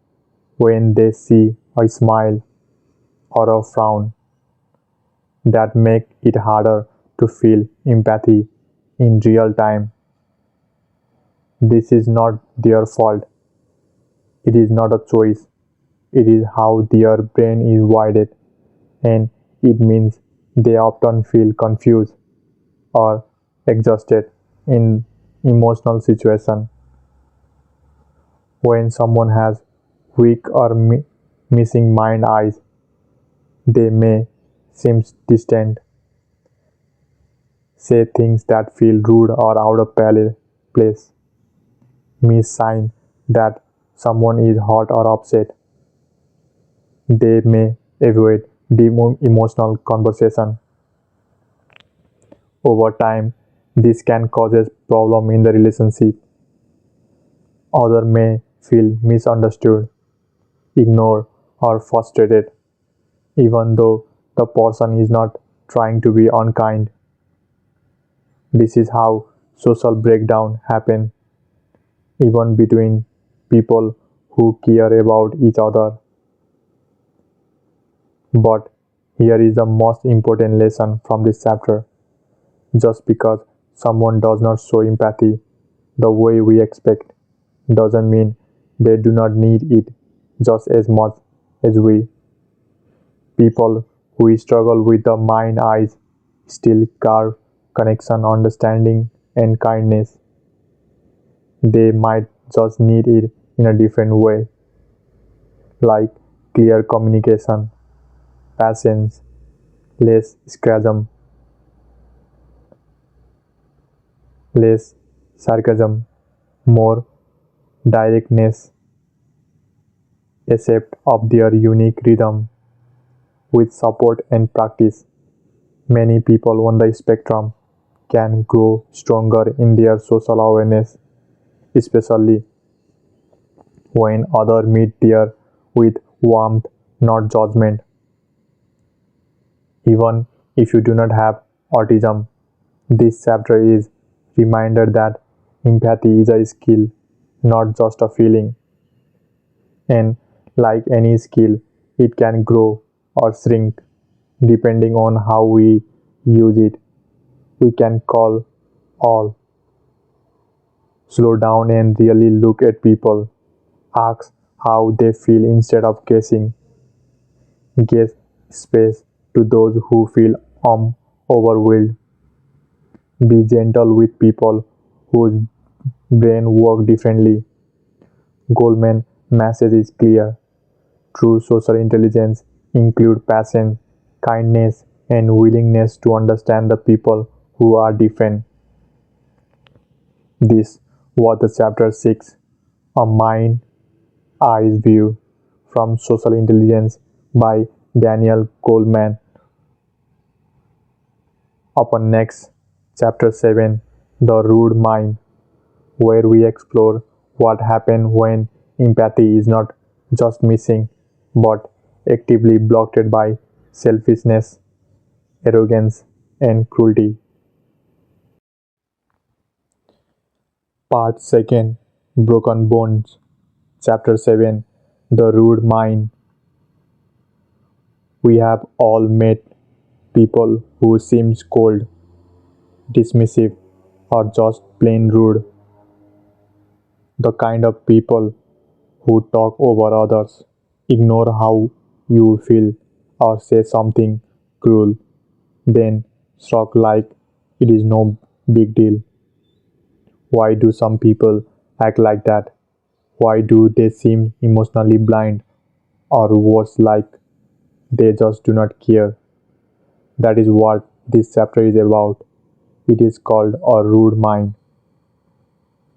when they see a smile or a frown. That make it harder to feel empathy in real time. This is not their fault. It is not a choice. It is how their brain is wired, and it means they often feel confused or exhausted in emotional situations. When someone has weak or missing mind eyes, they may seem distant, say things that feel rude or out of place, miss signs that someone is hot or upset, they may avoid deep emotional conversation. Over time, this can cause problem in the relationship. Others may feel misunderstood, ignored, or frustrated, even though the person is not trying to be unkind. This is how social breakdown happen, even between people who care about each other. But here is the most important lesson from this chapter. Just because someone does not show empathy the way we expect doesn't mean they do not need it just as much as we. People who struggle with the mind eyes still carve connection, understanding, and kindness. They might just need it in a different way, like clear communication, patience, less less sarcasm, more directness, accept of their unique rhythm. With support and practice, many people on the spectrum can grow stronger in their social awareness, especially when others meet there with warmth, not judgment. Even if you do not have autism, this chapter is reminder that empathy is a skill, not just a feeling. And like any skill, it can grow or shrink depending on how we use it. We can call all, slow down and really look at people, ask how they feel instead of guessing, give space to those who feel overwhelmed, be gentle with people whose brain work differently. Goldman's message is clear. True social intelligence includes passion, kindness, and willingness to understand the people who are different. This was the chapter 6, A Mind Eyes View from Social Intelligence by Daniel Goleman. Upon next, chapter 7, The Rude Mind, where we explore what happens when empathy is not just missing but actively blocked by selfishness, arrogance, and cruelty. Part 2, Broken Bones, Chapter 7, The Rude Mind. We have all met people who seems cold, dismissive, or just plain rude. The kind of people who talk over others, ignore how you feel, or say something cruel, then shrug like it is no big deal. Why do some people act like that? Why do they seem emotionally blind, or worse, like they just do not care? That is what this chapter is about. It is called a rude mind.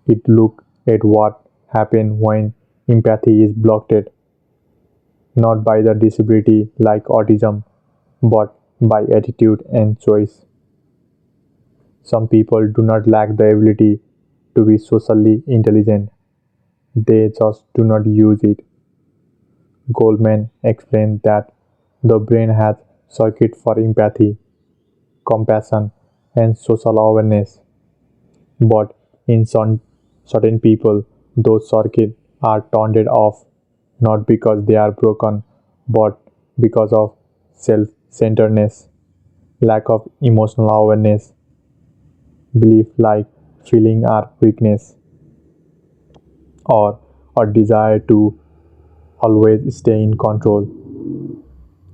It looks at what happens when empathy is blocked, not by the disability like autism, but by attitude and choice. Some people do not lack the ability to be socially intelligent, they just do not use it. Goldman explained that the brain has circuits for empathy, compassion, and social awareness, but in certain people, those circuits are turned off not because they are broken, but because of self centeredness, lack of emotional awareness, belief like feeling are weakness, or a desire to always stay in control.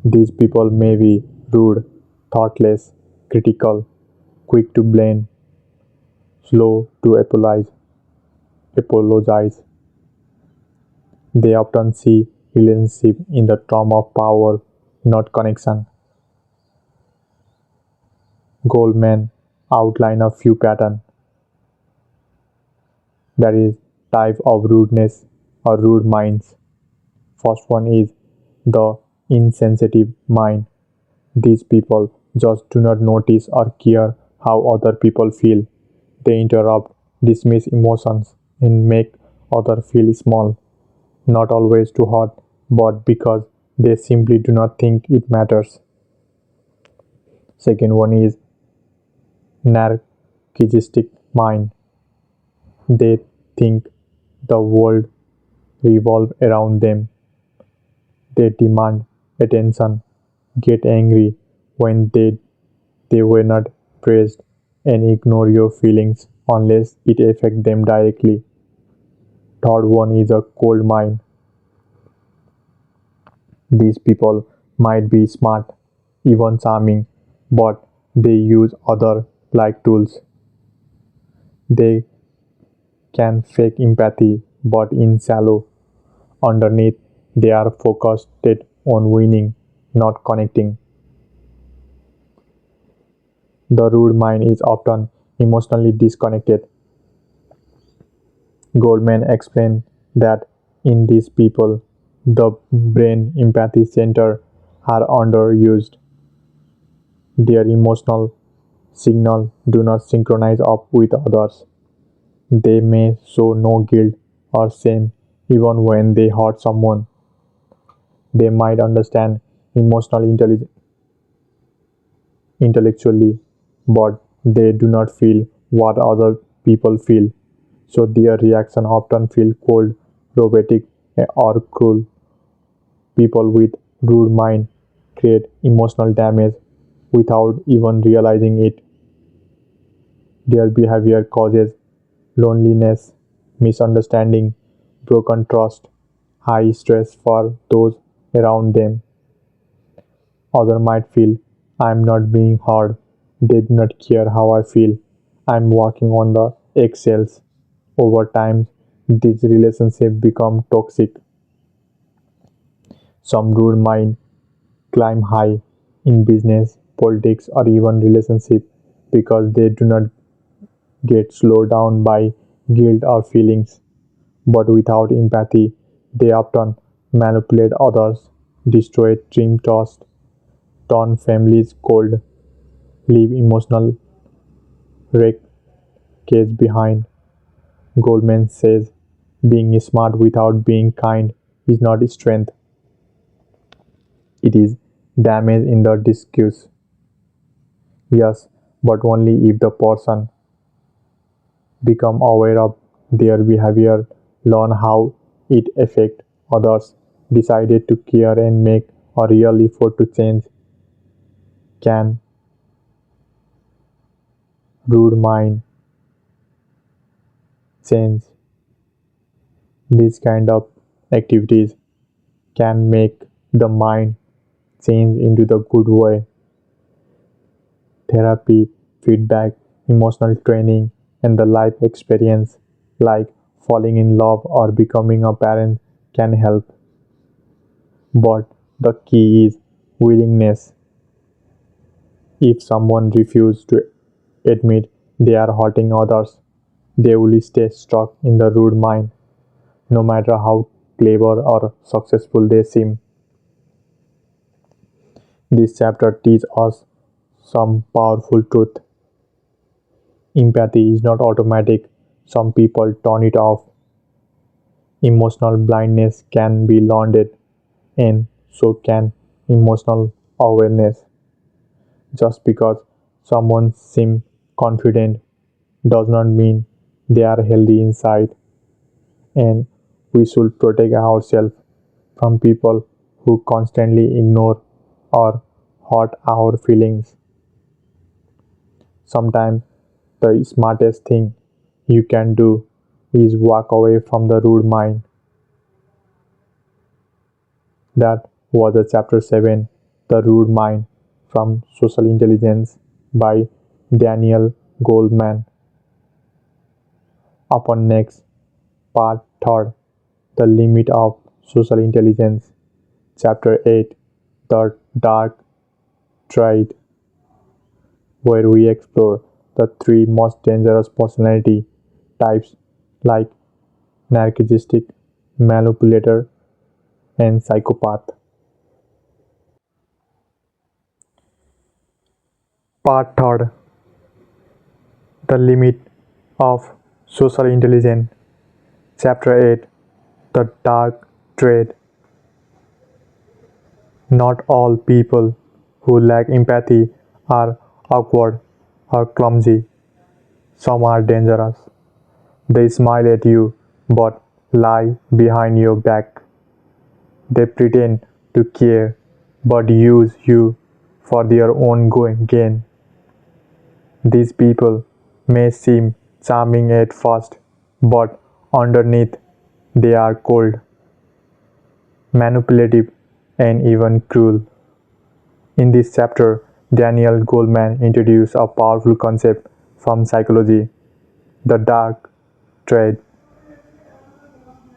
These people may be rude, thoughtless, critical, quick to blame, slow to apologize. They often see relationship in the term of power, not connection. Goldman outlined a few patterns, that is, type of rudeness, or rude minds. First one is the insensitive mind. These people just do not notice or care how other people feel. They interrupt, dismiss emotions, and make others feel small, not always to hurt, but because they simply do not think it matters. Second one is narcissistic mind. They think the world revolves around them. They demand attention, get angry when they were not praised, and ignore your feelings unless it affects them directly. Third one is a cold mind. These people might be smart, even charming, but they use other like tools. They can fake empathy, but in shallow, underneath, they are focused on winning, not connecting. The rude mind is often emotionally disconnected. Goldman explained that in these people, the brain empathy center are underused. Their emotional signal do not synchronize up with others. They may show no guilt or shame even when they hurt someone. They might understand emotional intellectually, but they do not feel what other people feel. So their reaction often feel cold, robotic, or cruel. People with rude mind create emotional damage without even realizing it. Their behavior causes loneliness, misunderstanding, broken trust, high stress for those around them. Others might feel I'm not being heard. They do not care how I feel. I'm walking on the eggshells. Over time, these relationships become toxic. Some rude mind climb high in business, politics, or even relationship because they do not get slowed down by guilt or feelings. But without empathy, they often manipulate others, destroy dream trust, turn families cold, leave emotional wreckage behind. Goldman says being smart without being kind is not strength, it is damage in the discourse. Yes, but only if the person become aware of their behavior, learn how it affects others, decided to care and make a real effort to change. Can rude mind change? These kind of activities can make the mind change into the good way. Therapy, feedback, emotional training, and the life experience like falling in love or becoming a parent can help. But the key is willingness. If someone refuses to admit they are hurting others, they will stay stuck in the rude mind, no matter how clever or successful they seem. This chapter teaches us some powerful truth. Empathy is not automatic. Some people turn it off. Emotional blindness can be learned, and so can emotional awareness. Just because someone seems confident does not mean they are healthy inside, and we should protect ourselves from people who constantly ignore or hurt our feelings. Sometimes the smartest thing you can do is walk away from the rude mind. That was the chapter 7, The Rude Mind from Social Intelligence by Daniel Goleman. Upon next, part 3, The Limit of Social Intelligence, chapter 8, The Dark Tide, where we explore the three most dangerous personality types like narcissistic, manipulator, and psychopath. Part 3: The Limit of Social Intelligence. Chapter 8: The Dark Trade. Not all people who lack empathy are awkward or clumsy. Some are dangerous. They smile at you but lie behind your back. They pretend to care but use you for their own gain. These people may seem charming at first, but underneath they are cold, manipulative, and even cruel. In this chapter, Daniel Goleman introduced a powerful concept from psychology: the dark trade.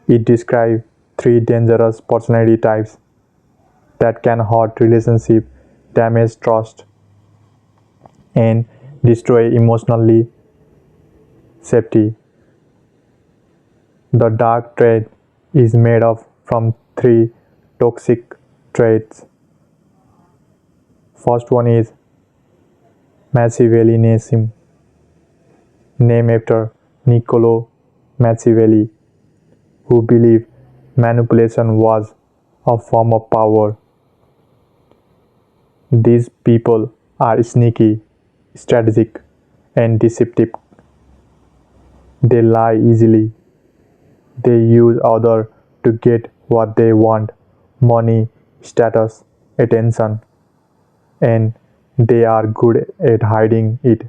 It describes three dangerous personality types that can hurt relationships, damage trust, and destroy emotionally safety. The dark trade is made up from three toxic traits. First one is Machiavellianism, named after Niccolo Machiavelli, who believed manipulation was a form of power. These people are sneaky, strategic, and deceptive. They lie easily. They use others to get what they want: money, status, attention, and they are good at hiding it.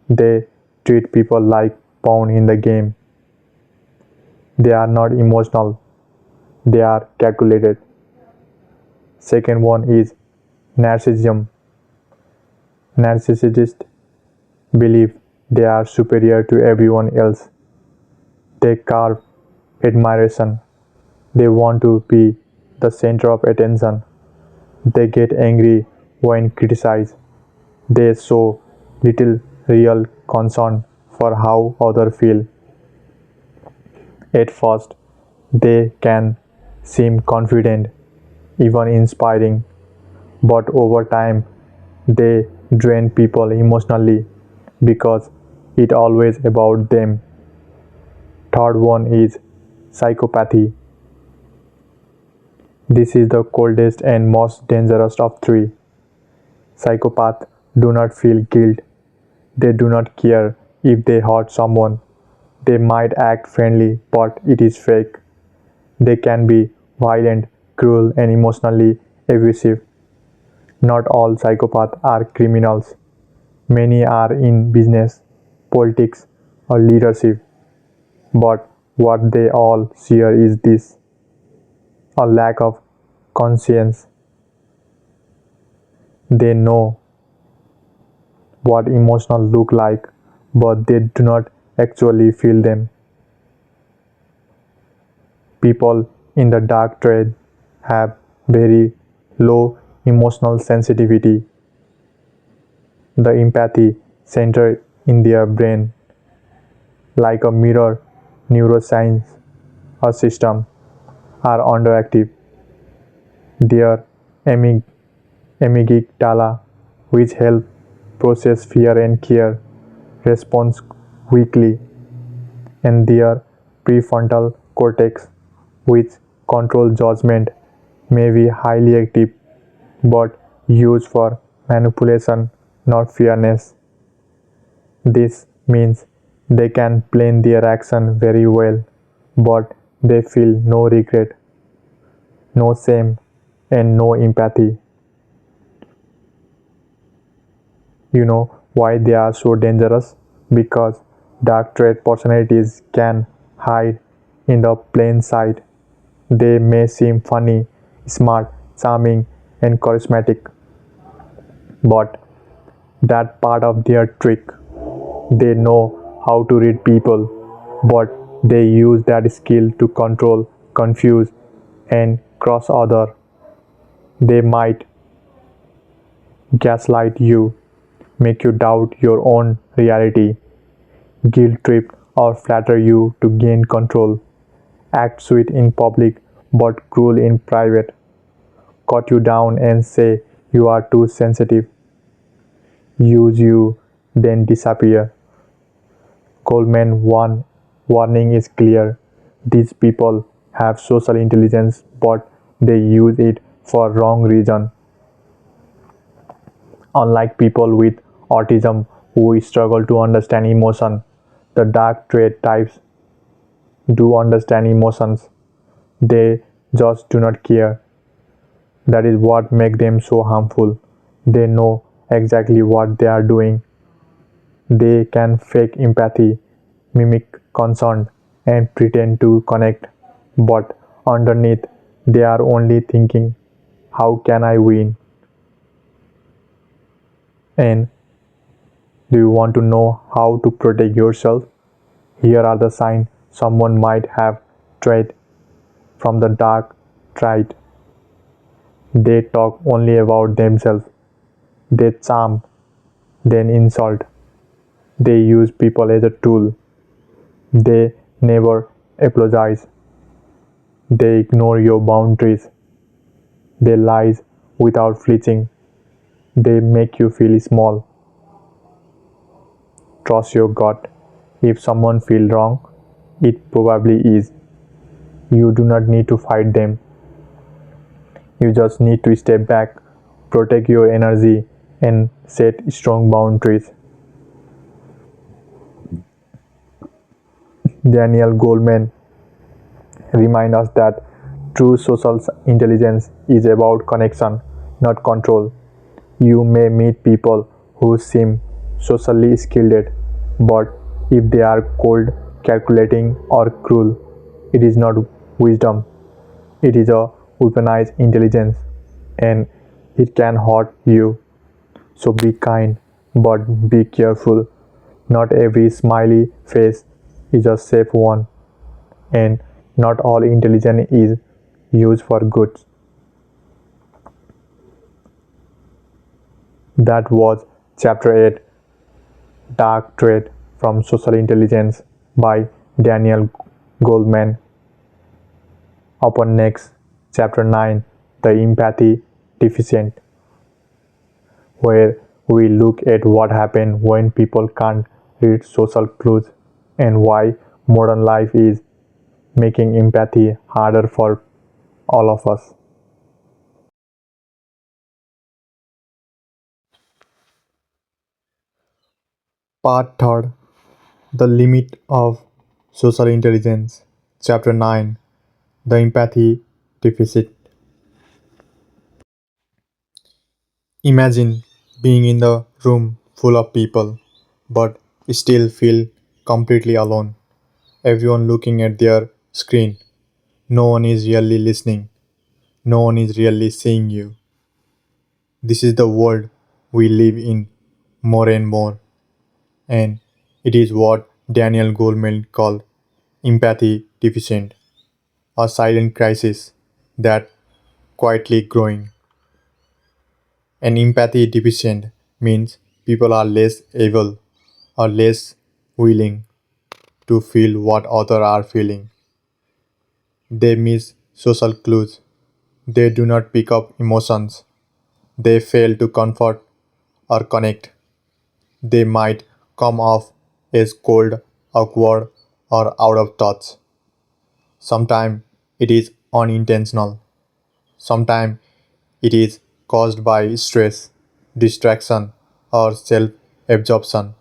They treat people like pawns in the game. They are not emotional, they are calculated. Second one is narcissism. Narcissists believe they are superior to everyone else. They crave admiration. They want to be the center of attention. They get angry when criticized. They show little real concern for how others feel. At first, they can seem confident, even inspiring, but over time, they drain people emotionally because it's always about them. Third one is psychopathy. This is the coldest and most dangerous of three. Psychopaths do not feel guilt. They do not care if they hurt someone. They might act friendly, but it is fake. They can be violent, cruel, and emotionally abusive. Not all psychopaths are criminals. Many are in business, politics, or leadership. But what they all share is this: a lack of conscience. They know what emotions look like, but they do not actually feel them. People in the dark trade have very low emotional sensitivity. The empathy center in their brain, like a mirror neuroscience or system, are underactive. Their amygdala, which help process fear and care, responds weakly, and their prefrontal cortex, which control judgment, may be highly active but used for manipulation, not fairness. This means they can plan their action very well, but they feel no regret, no shame, and no empathy. You know why they are so dangerous? Because dark trait personalities can hide in the plain sight. They may seem funny, smart, charming, and charismatic, but that part of their trick. They know how to read people, but they use that skill to control, confuse, and cross others. They might gaslight you, make you doubt your own reality, guilt trip, or flatter you to gain control. act sweet in public but cruel in private, cut you down and say you are too sensitive, use you, then disappear. Goldman one warning is clear. These people have social intelligence but they use it for wrong reason. Unlike people with autism who struggle to understand emotion, the dark trait types do understand emotions. They just do not care. That is what makes them so harmful. They know exactly what they are doing. They can fake empathy, mimic concern, and pretend to connect, but underneath, they are only thinking, how can I win? And do you want to know how to protect yourself? Here are the signs someone might have tried from the dark tried. They talk only about themselves. They charm, then insult. They use people as a tool. They never apologize. They ignore your boundaries. They lie without flinching. They make you feel small. Trust your gut. If someone feels wrong, it probably is. You do not need to fight them. You just need to step back, protect your energy, and set strong boundaries. Daniel Goleman reminds us that true social intelligence is about connection, not control. You may meet people who seem socially skilled, but if they are cold, calculating, or cruel, it is not wisdom. It is a weaponized intelligence, and it can hurt you. So be kind, but be careful. Not every smiley face is a safe one, and not all intelligence is used for good. That was Chapter 8, Dark Trait from Social Intelligence by Daniel Goleman. Upon next, Chapter 9, The Empathy Deficient, where we look at what happens when people can't read social clues and why modern life is making empathy harder for all of us. Part 3, The Limit of Social Intelligence. Chapter 9, The Empathy Deficit. Imagine being in the room full of people, but still feel completely alone. Everyone looking at their screen. No one is really listening. No one is really seeing you. This is the world we live in more and more, and it is what Daniel Goleman called empathy deficient, a silent crisis that quietly growing. An empathy deficient means people are less able or less willing to feel what others are feeling. They miss social clues. They do not pick up emotions. They fail to comfort or connect. They might come off as cold, awkward, or out of touch. Sometimes it is unintentional. Sometimes it is caused by stress, distraction, or self absorption.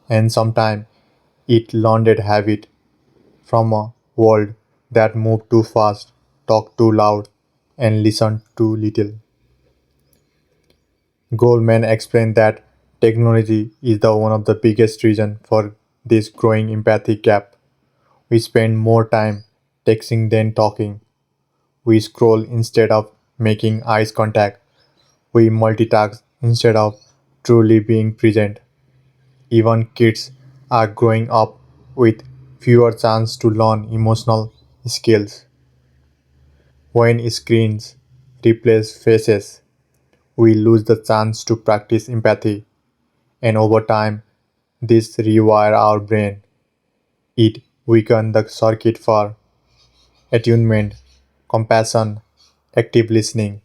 And sometimes it learned habit from a world that moved too fast, talked too loud, and listened too little. Goldman explained that technology is the one of the biggest reason for this growing empathy gap. We spend more time texting than talking. We scroll instead of making eye contact. We multitask instead of truly being present. Even kids are growing up with fewer chances to learn emotional skills. When screens replace faces, we lose the chance to practice empathy, and over time, this rewire our brain. It weakens the circuit for attunement, compassion, active listening.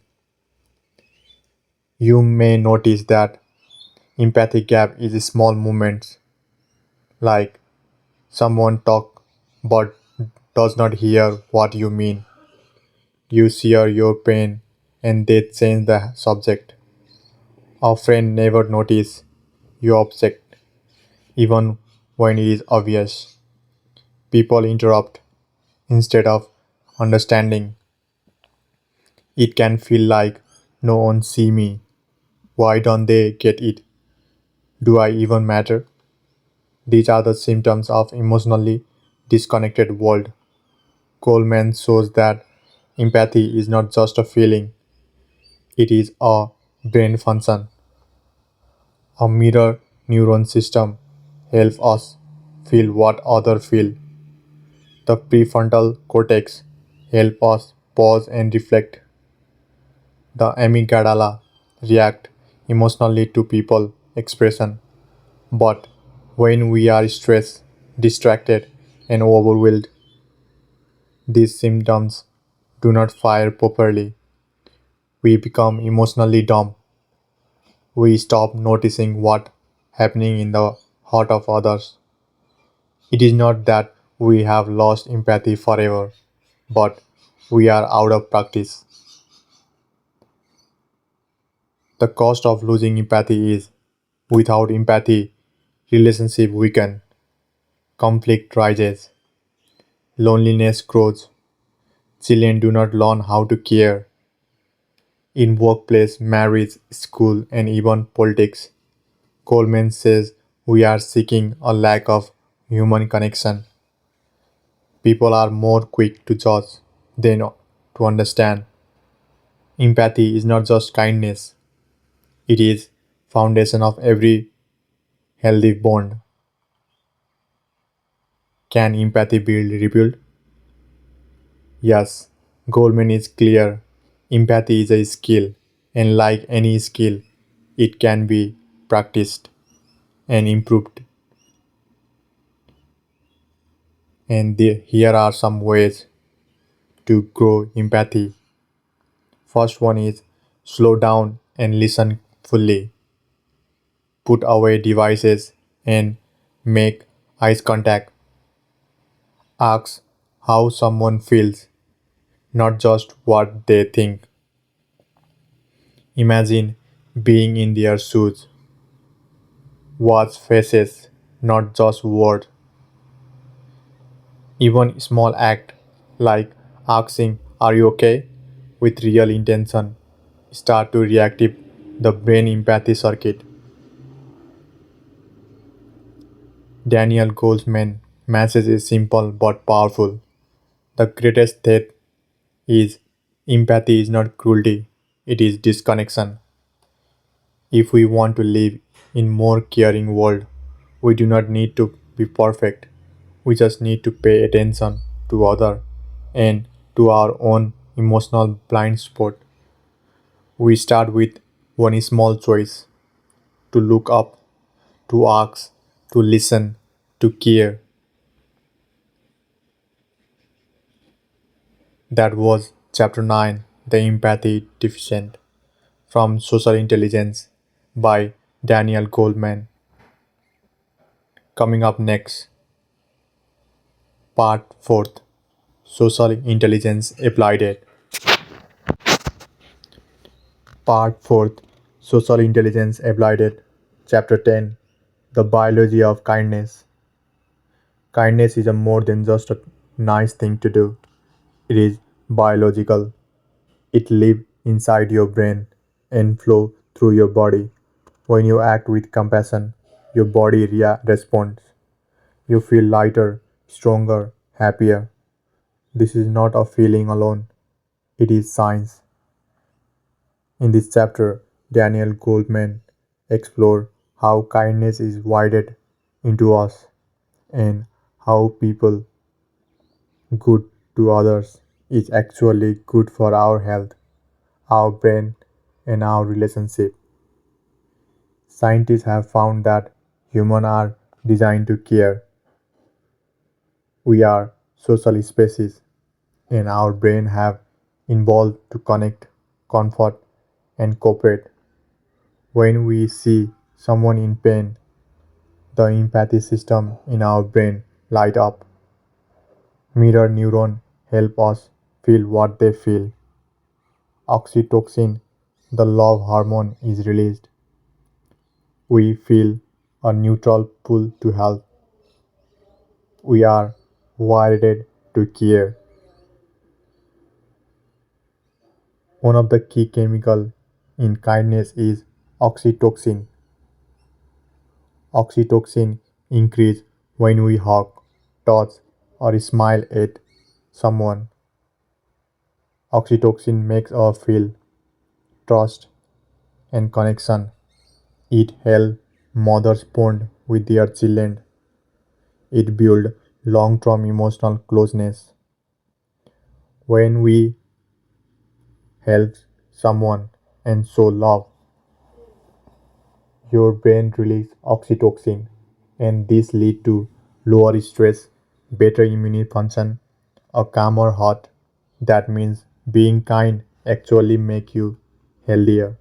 You may notice that empathy gap is small moments like someone talk but does not hear what you mean. You share your pain and they change the subject. A friend never notice your object even when it is obvious. People interrupt instead of understanding. It can feel like no one see me. Why don't they get it? Do I even matter? These are the symptoms of emotionally disconnected world. Goleman shows that empathy is not just a feeling, it is a brain function. A mirror neuron system helps us feel what others feel. The prefrontal cortex helps us pause and reflect. The amygdala react emotionally to people expression. But when we are stressed, distracted, and overwhelmed, these symptoms do not fire properly. We become emotionally dumb. We stop noticing what's happening in the heart of others. It is not that we have lost empathy forever, but we are out of practice. The cost of losing empathy is without empathy, relationship weaken, conflict rises, loneliness grows, children do not learn how to care. In workplace, marriage, school, and even politics, Coleman says we are seeking a lack of human connection. People are more quick to judge than to understand. Empathy is not just kindness, it is foundation of every healthy bond. Can empathy be rebuilt? Yes. Goldman is clear. Empathy is a skill, and like any skill, it can be practiced and improved. And here are some ways to grow empathy. First one is slow down and listen fully. Put away devices and make eye contact. Ask how someone feels, not just what they think. Imagine being in their shoes. Watch faces, not just words. Even small act like asking, "Are you okay?" with real intention start to reactive the brain empathy circuit. Daniel Goleman message is simple but powerful. The greatest threat is empathy is not cruelty, it is disconnection. If we want to live in more caring world, we do not need to be perfect. We just need to pay attention to other and to our own emotional blind spot. We start with one small choice to look up, to ask, to listen, to care. That was chapter 9, The Empathy Deficient, from Social Intelligence by Daniel Goleman. Coming up next, part 4th, Social Intelligence Applied. Part 4th, Social Intelligence Applied. Chapter 10, The Biology of Kindness. Kindness is a more than just a nice thing to do. It is biological. It lives inside your brain and flow through your body. When you act with compassion, your body responds. You feel lighter, stronger, happier. This is not a feeling alone, it is science. In this chapter, Daniel Goleman explores how kindness is wired into us and how people good to others is actually good for our health, our brain, and our relationship. Scientists have found that humans are designed to care. We are social species. and our brain have evolved to connect, comfort, and cooperate. When we see someone in pain, the empathy system in our brain light up. Mirror neuron help us feel what they feel. Oxytocin, the love hormone, is released. We feel a neutral pull to help. We are wired to care. One of the key chemicals in kindness is oxytocin. Oxytocin increases when we hug, touch, or smile at someone. Oxytocin makes us feel trust and connection. It helps mothers bond with their children. It builds long-term emotional closeness. When we help someone and show love, your brain releases oxytocin, and this leads to lower stress, better immune function, a calmer heart. That means being kind actually make you healthier.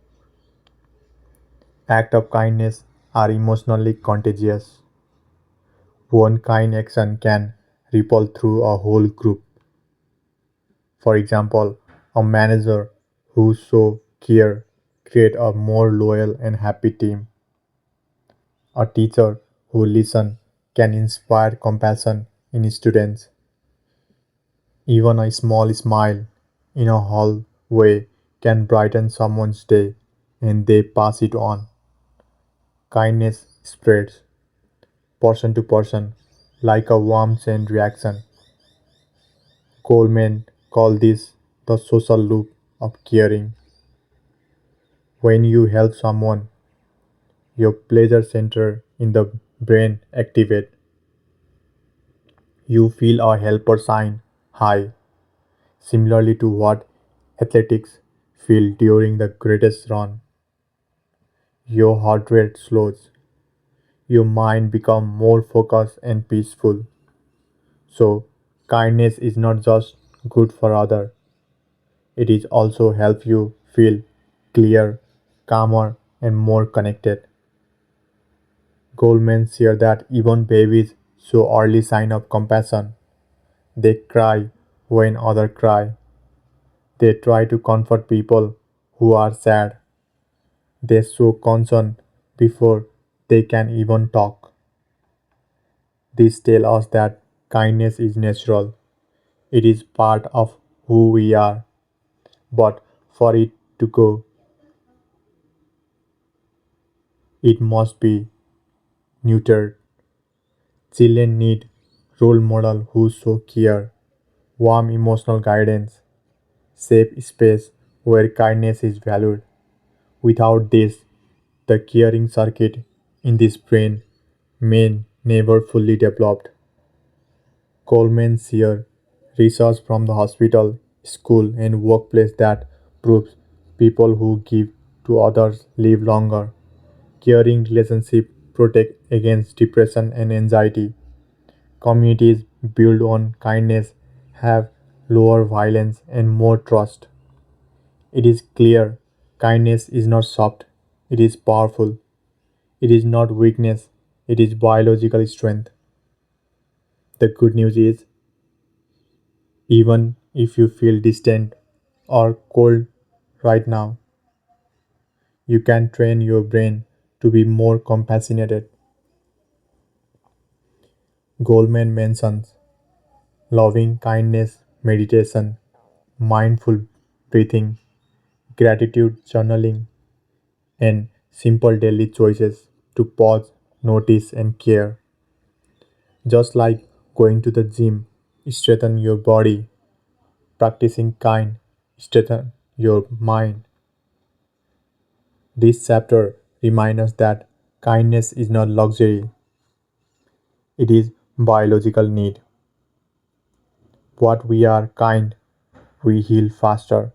Acts of kindness are emotionally contagious. One kind action can ripple through a whole group. For example, a manager who shows care creates a more loyal and happy team. A teacher who listens can inspire compassion in students. Even a small smile in a hallway can brighten someone's day and they pass it on. Kindness spreads person to person like a warm chain reaction. Goleman called this the social loop of caring. When you help someone, your pleasure center in the brain activate. You feel a helper sign high, similarly to what athletics feel during the greatest run. Your heart rate slows, your mind becomes more focused and peaceful. So, kindness is not just good for others, it is also help you feel clear, calmer, and more connected. Goldman shared that even babies show early sign of compassion. They cry when others cry. They try to comfort people who are sad. They show concern before they can even talk. This tells us that kindness is natural. It is part of who we are. But for it to go, it must be nurtured. Children need role models who show care, warm emotional guidance, safe space where kindness is valued. Without this, the caring circuit in this brain may never fully developed. Coleman shared research from the hospital, school, and workplace that proves people who give to others live longer. Caring relationships protect against depression and anxiety. Communities built on kindness have lower violence and more trust. It is clear kindness is not soft, it is powerful. It is not weakness, it is biological strength. The good news is, even if you feel distant or cold right now, you can train your brain to be more compassionate. Goldman mentions loving kindness, meditation, mindful breathing, gratitude journaling, and simple daily choices to pause, notice, and care. Just like going to the gym, strengthen your body, practicing kind, strengthen your mind. This chapter reminds us that kindness is not luxury, it is biological need. What we are kind, we heal faster,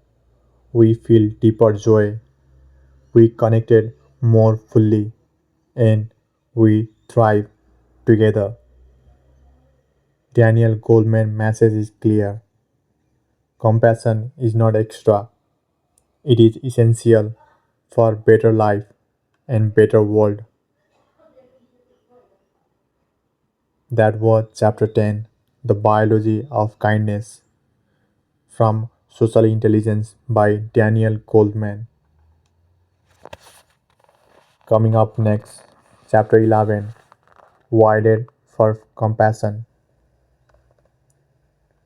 we feel deeper joy, we connected more fully, and we thrive together. Daniel Goleman message is clear. Compassion is not extra, it is essential for better life and better world. That was chapter 10, The Biology of Kindness from Social Intelligence by Daniel Goleman. Coming up next, chapter 11, Wired for Compassion.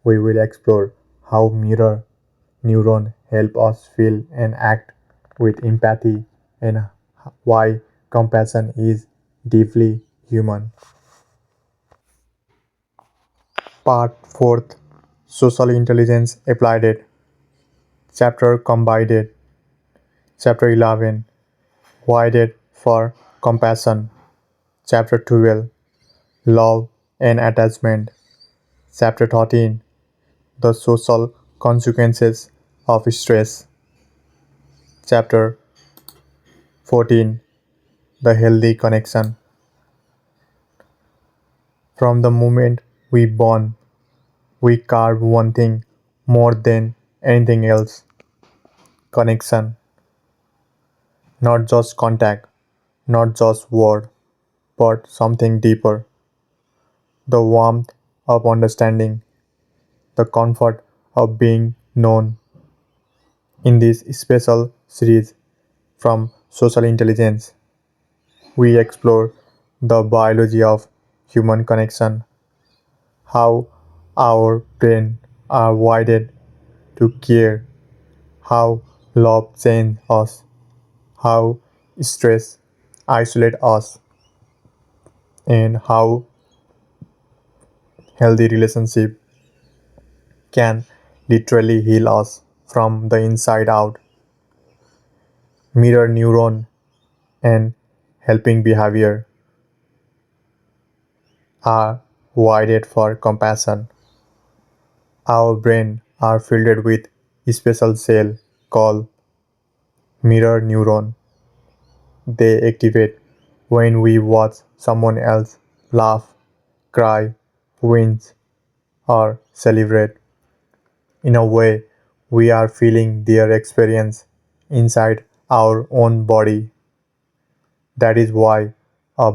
We will explore how mirror neurons help us feel and act with empathy and why compassion is deeply human. Part 4th, Social Intelligence Applied. Chapter Combined. Chapter 11, Wired for Compassion. Chapter 12, Love and Attachment. Chapter 13, The Social Consequences of Stress. Chapter 14, The Healthy Connection. From the moment we born, we carve one thing more than anything else: connection. Not just contact, not just word, but something deeper. The warmth of understanding, the comfort of being known. In this special series from Social Intelligence, we explore the biology of human connection, how our brains are wired to care, how love changes us, how stress isolates us, and how healthy relationship can literally heal us from the inside out. Mirror neuron and helping behavior are wired for compassion. Our brain are filled with special cell called mirror neuron. They activate when we watch someone else laugh, cry, wince, or celebrate. In a way, we are feeling their experience inside our own body. That is why a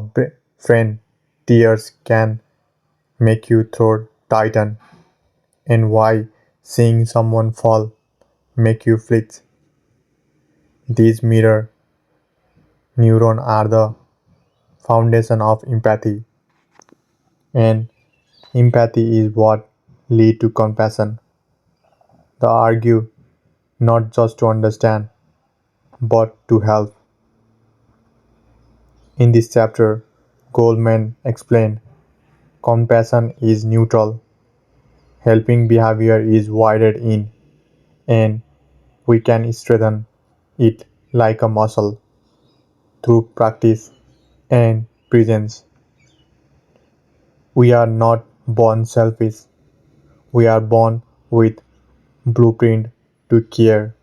friend tears can make you throat tighten, and why seeing someone fall make you flinch. These mirror neurons are the foundation of empathy, and empathy is what lead to compassion. The argue not just to understand, but to help. In this chapter, Goldman explained compassion is neutral, helping behavior is wired in, and we can strengthen it like a muscle through practice and presence. We are not born selfish, we are born with blueprint to care.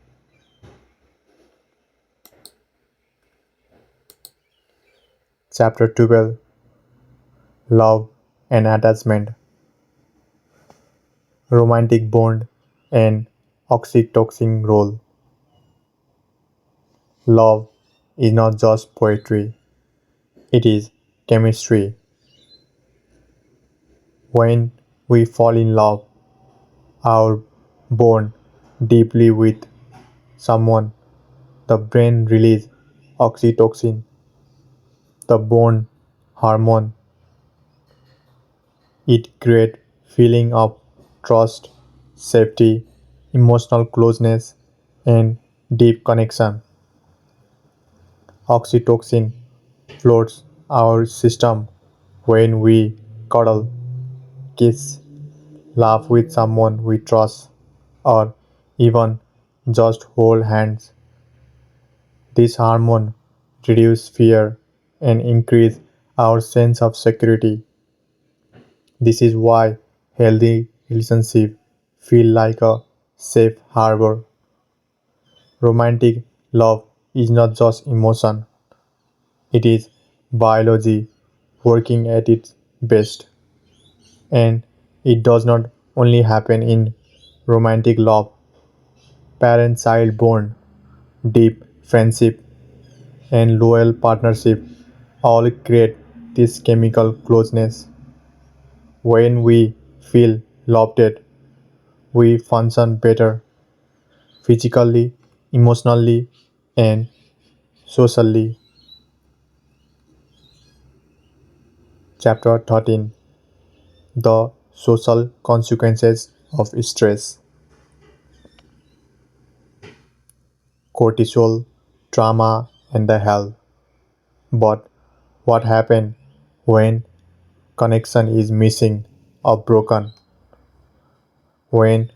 Chapter 12, Love and Attachment, Romantic Bond and Oxytocin Role. Love is not just poetry, it is chemistry. When we fall in love, our bond deeply with someone, the brain releases oxytocin, the bond hormone. It creates feeling of trust, safety, emotional closeness, and deep connection. Oxytocin floats our system when we cuddle, kiss, laugh with someone we trust, or even just hold hands. This hormone reduces fear and increase our sense of security. This is why healthy relationships feel like a safe harbor. Romantic love is not just emotion, it is biology working at its best. And it does not only happen in romantic love, parent-child bond, deep friendship, and loyal partnership all create this chemical closeness. When we feel loved, we function better physically, emotionally, and socially. Chapter 13: The Social Consequences of Stress. Cortisol, trauma, and the health. But what happens when connection is missing or broken? When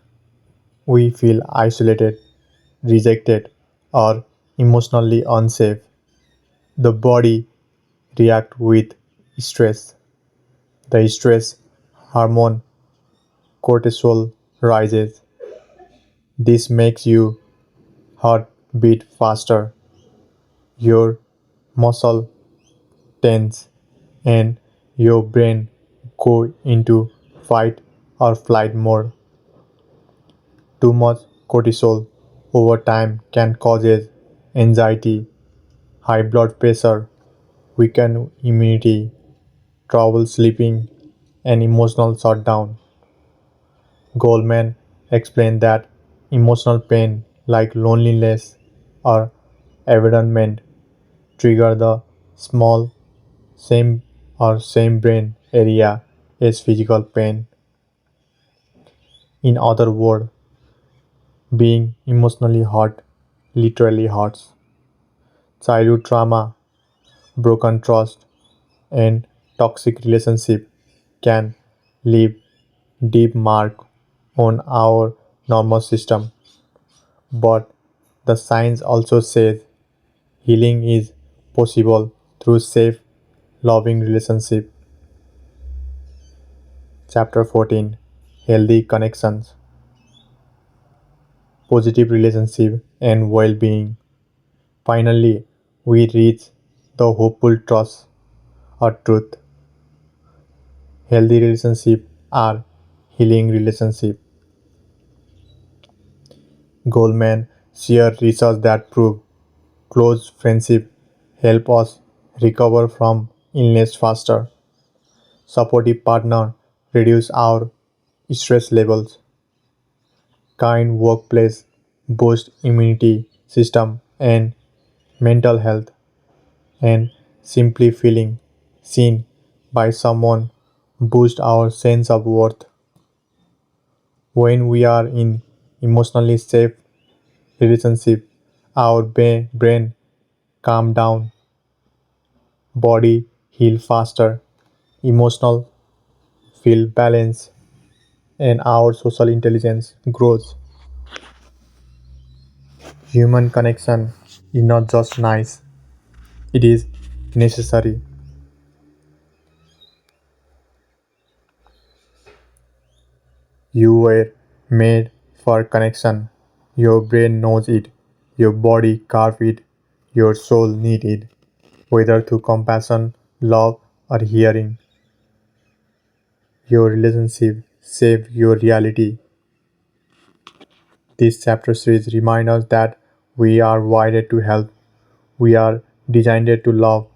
we feel isolated, rejected, or emotionally unsafe, the body reacts with stress. The stress hormone cortisol rises. This makes your heart beat faster, your muscle tense, and your brain go into fight or flight mode. Too much cortisol over time can cause anxiety, high blood pressure, weakened immunity, trouble sleeping, and emotional shutdown. Goleman explained that emotional pain like loneliness or abandonment trigger the small same brain area as physical pain. In other words, being emotionally hurt literally hurts. Childhood trauma, broken trust, and toxic relationship can leave deep mark on our nervous system. But the science also says healing is possible through safe, loving relationship. Chapter 14: Healthy Connections, Positive Relationship, and Well-being. Finally, we reach the hopeful trust or truth. Healthy relationships are healing relationships. Goldman shared research that prove close friendship help us recover from illness faster. Supportive partner reduce our stress levels. Kind workplace boost immunity system and mental health. And simply feeling seen by someone boost our sense of worth. When we are in emotionally safe relationship, our brain calm down, body heal faster, emotional feel balance, and our social intelligence grows. Human connection is not just nice, it is necessary. You were made for connection. Your brain knows it, your body carves it, your soul needs it, whether through compassion, love, or hearing. Your relationship shape your reality. This chapter series reminds us that we are wired to help, we are designed to love,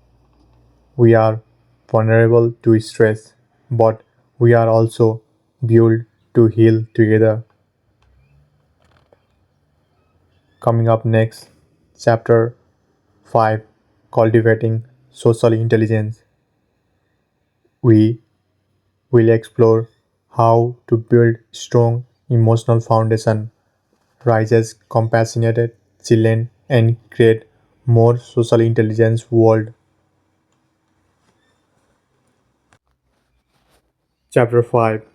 we are vulnerable to stress, but we are also built to heal together. Coming up next, chapter 5: Cultivating Social Intelligence. We will explore how to build strong emotional foundation, raise compassionate children, and create more social intelligence world. Chapter 5: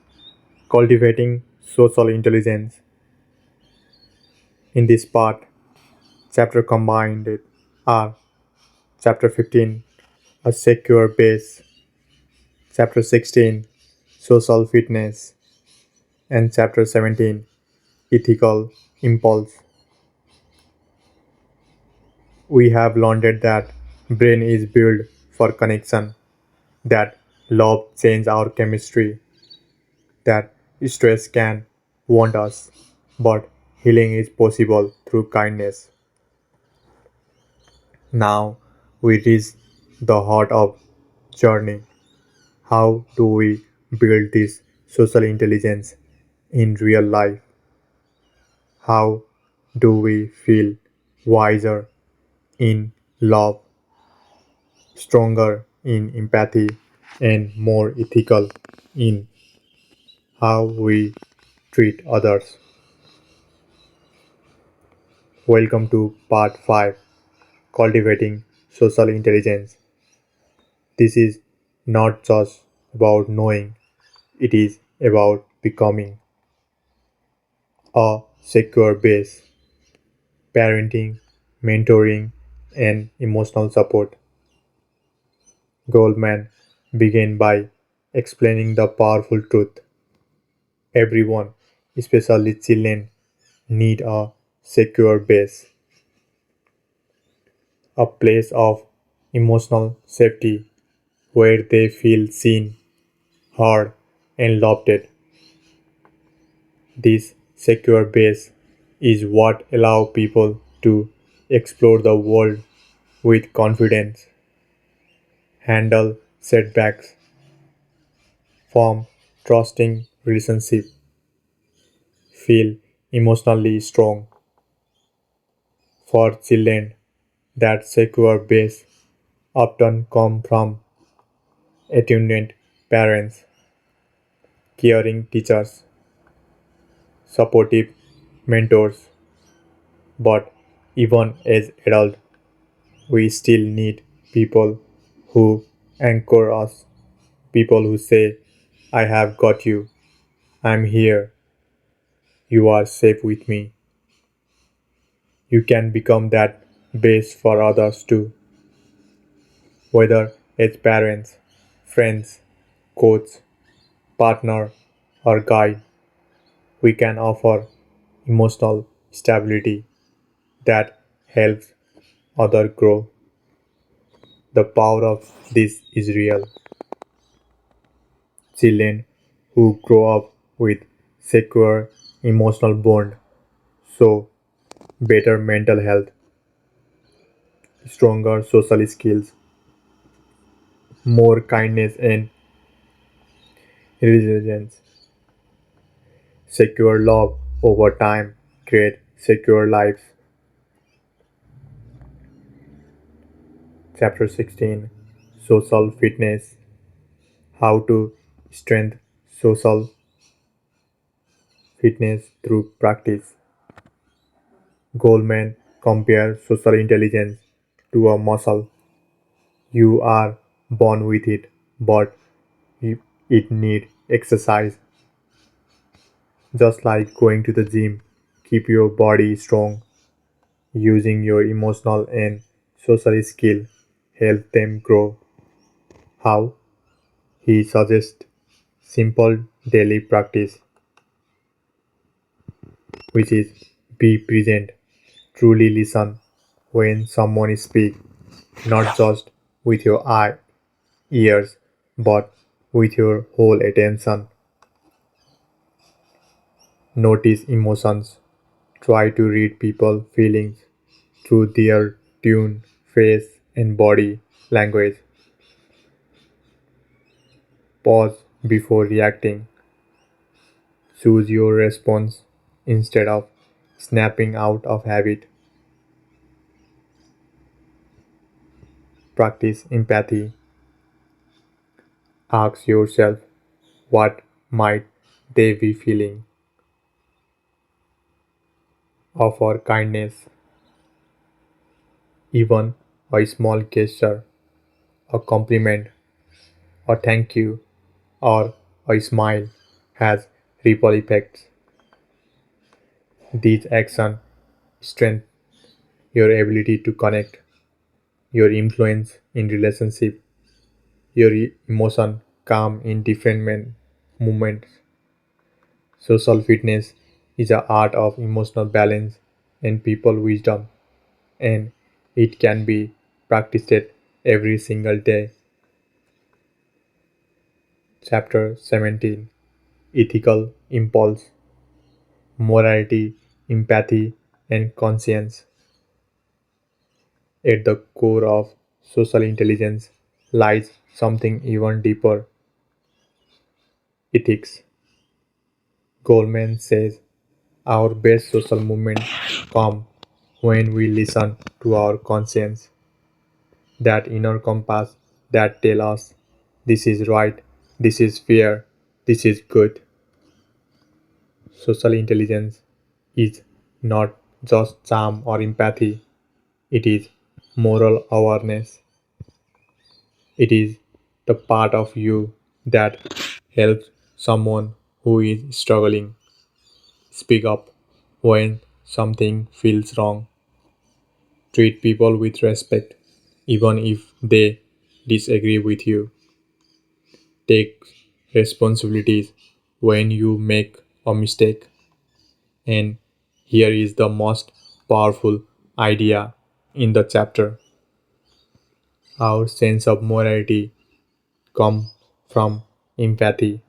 Cultivating Social Intelligence. In this part, chapter combined are chapter 15: A Secure Base, chapter 16: Social Fitness, and chapter 17: Ethical Impulse. We have learned that brain is built for connection, that love changes our chemistry, that stress can wound us, but healing is possible through kindness. Now we reach the heart of journey. How do we build this social intelligence in real life? How do we feel wiser in love, stronger in empathy, and more ethical in how we treat others? Welcome to part 5, Cultivating Social Intelligence. This is not just about knowing, it is about becoming a secure base, parenting, mentoring, and emotional support. Goldman began by explaining the powerful truth. Everyone, especially children, need a secure base, a place of emotional safety where they feel seen, heard, and loved. This secure base is what allows people to explore the world with confidence, handle setbacks, form trusting relationships, feel emotionally strong. For children, that secure base often comes from attuned parents, caring teachers, supportive mentors. But even as adults, we still need people who anchor us, people who say, I have got you, I'm here, you are safe with me. You can become that base for others too, whether as parents, friends, coach, partner, or guide. We can offer emotional stability that helps others grow. The power of this is real. Children who grow up with secure emotional bond, so better mental health, stronger social skills, more kindness and resilience, secure love over time, create secure lives. Chapter 16, Social Fitness, How to Strengthen Social Fitness Through Practice. Goleman compares social intelligence to a muscle. You are born with it, but it needs exercise. Just like going to the gym, keep your body strong, using your emotional and social skill, help them grow. How? He suggests simple daily practice, which is be present, truly listen when someone speaks, not just with your ears, but with your whole attention. Notice emotions. Try to read people's feelings through their tone, face, and body language. Pause before reacting. Choose your response instead of snapping out of habit. Practice empathy. Ask yourself, what might they be feeling? Offer kindness. Even a small gesture, a compliment, a thank you, or a smile has ripple effects. These actions strengthen your ability to connect, your influence in relationship, your emotion calm in different moments. Social fitness is the art of emotional balance and people wisdom, and it can be practiced every single day. Chapter 17, Ethical Impulse. morality, empathy, and conscience. At the core of social intelligence lies something even deeper: ethics. Goleman says our best social movements come when we listen to our conscience, that inner compass that tells us this is right, this is fair, this is good. Social intelligence is not just charm or empathy, it is moral awareness. It is the part of you that helps someone who is struggling speak up when something feels wrong, treat people with respect even if they disagree with you, take responsibilities when you make a mistake. And here is the most powerful idea in the chapter: our sense of morality comes from empathy.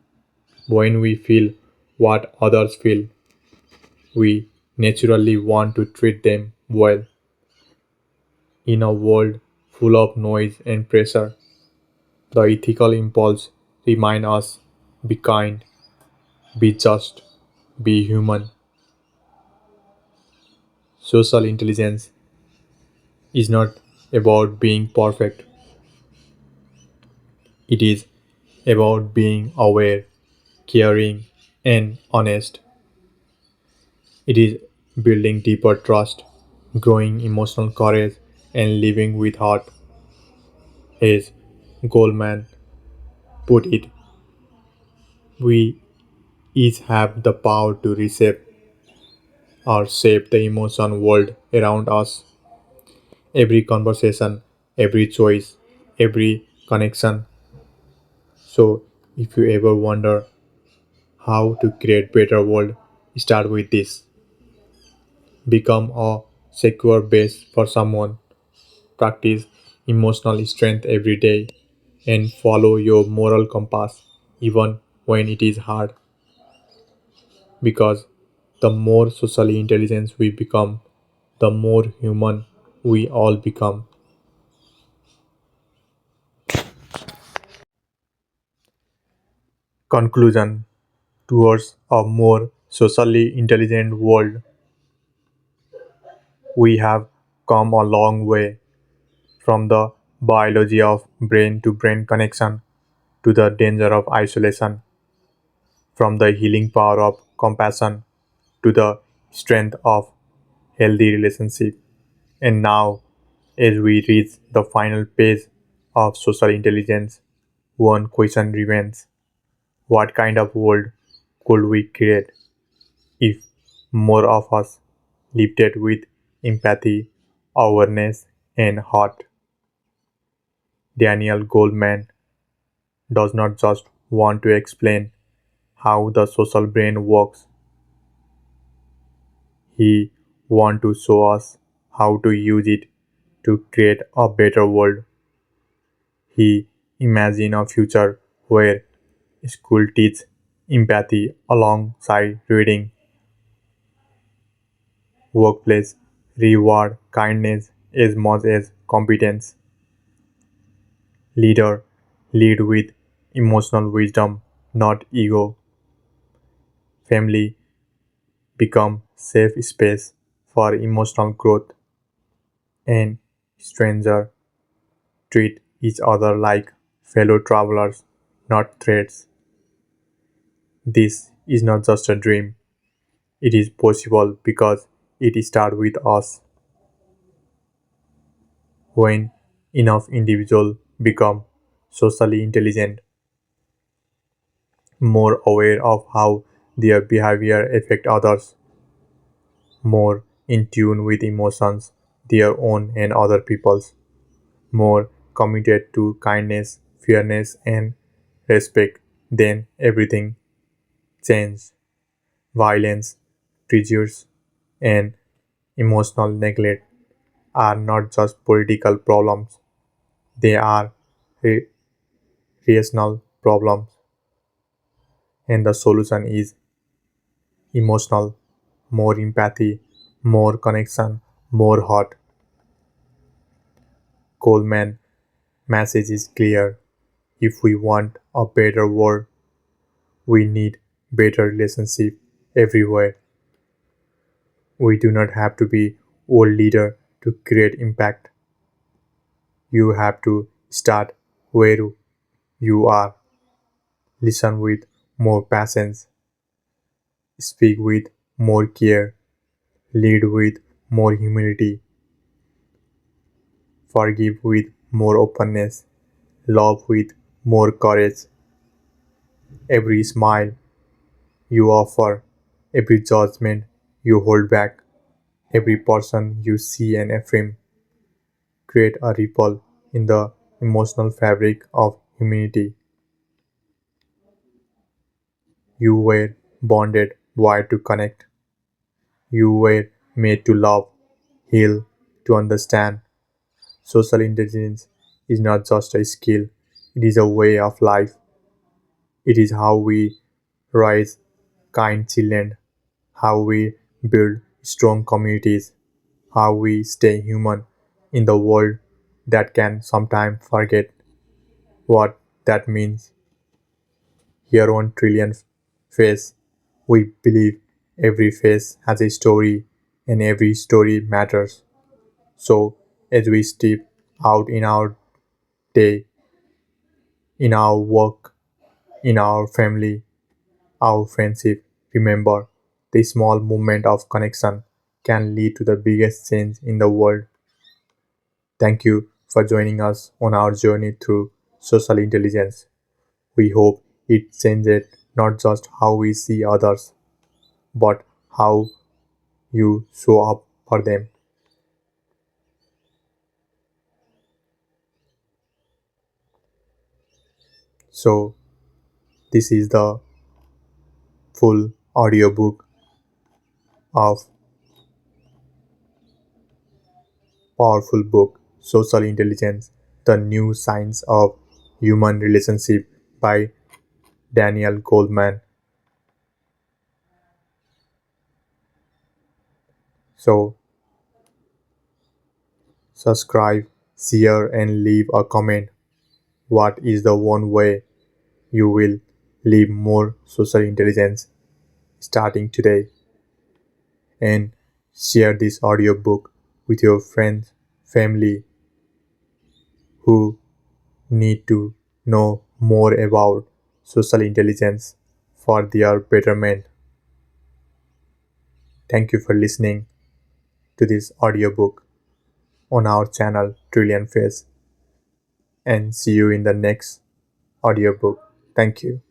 When we feel what others feel, we naturally want to treat them well. In a world full of noise and pressure, the ethical impulse reminds us: be kind, be just, be human. Social intelligence is not about being perfect, it is about being aware, caring, and honest. It is building deeper trust, growing emotional courage, and living with heart. As Goldman put it, we each have the power to reshape or shape the emotion world around us. Every conversation, every choice, every connection. So, if you ever wonder how to create better world, start with this. Become a secure base for someone. Practice emotional strength every day and follow your moral compass even when it is hard, because the more socially intelligent we become, the more human we all become. Conclusion: towards a more socially intelligent world, we have come a long way from the biology of brain to brain connection to the danger of isolation, from the healing power of compassion to the strength of healthy relationship. And now, as we reach the final page of social intelligence, one question remains: what kind of world could we create if more of us lived it with empathy, awareness, and heart? Daniel Goleman does not just want to explain how the social brain works, he wants to show us how to use it to create a better world. He imagines a future where school teach empathy alongside reading, workplace reward kindness as much as competence, leader lead with emotional wisdom, not ego, family become safe space for emotional growth, and stranger treat each other like fellow travelers, not threats. This is not just a dream, it is possible because it starts with us. When enough individuals become socially intelligent, more aware of how their behavior affect others, more in tune with emotions, their own and other people's, more committed to kindness, fairness, and respect, then everything changes. Violence, prejudice, and emotional neglect are not just political problems, they are re- rational problems, and the solution is emotional. more empathy, more connection, more heart. Goleman message is clear. If we want a better world, we need better relationship everywhere. We do not have to be world leader to create impact. You have to start where you are. Listen with more patience, speak with more care, lead with more humility, forgive with more openness, love with more courage. Every smile you offer, every judgment you hold back, every person you see and affirm create a ripple in the emotional fabric of humanity. You were bonded, wired to connect. You were made to love, heal, to understand. Social intelligence is not just a skill, it is a way of life. It is how we raise kind children, how we build strong communities, how we stay human in the world that can sometimes forget what that means. Here on Trillion Face, we believe every face has a story and every story matters. So, as we step out in our day, in our work, in our family, our friendship, remember the small moment of connection can lead to the biggest change in the world. Thank you for joining us on our journey through social intelligence. We hope it changes not just how we see others, but how you show up for them. So, this is the full audiobook of powerful book Social Intelligence: The New Science of Human Relationship by Daniel Goleman. So, subscribe, share, and leave a comment. What is the one way you will live more social intelligence starting today? And share this audiobook with your friends, family who need to know more about social intelligence for their betterment. Thank you for listening to this audiobook on our channel Trillion Face, and see you in the next audiobook. Thank you.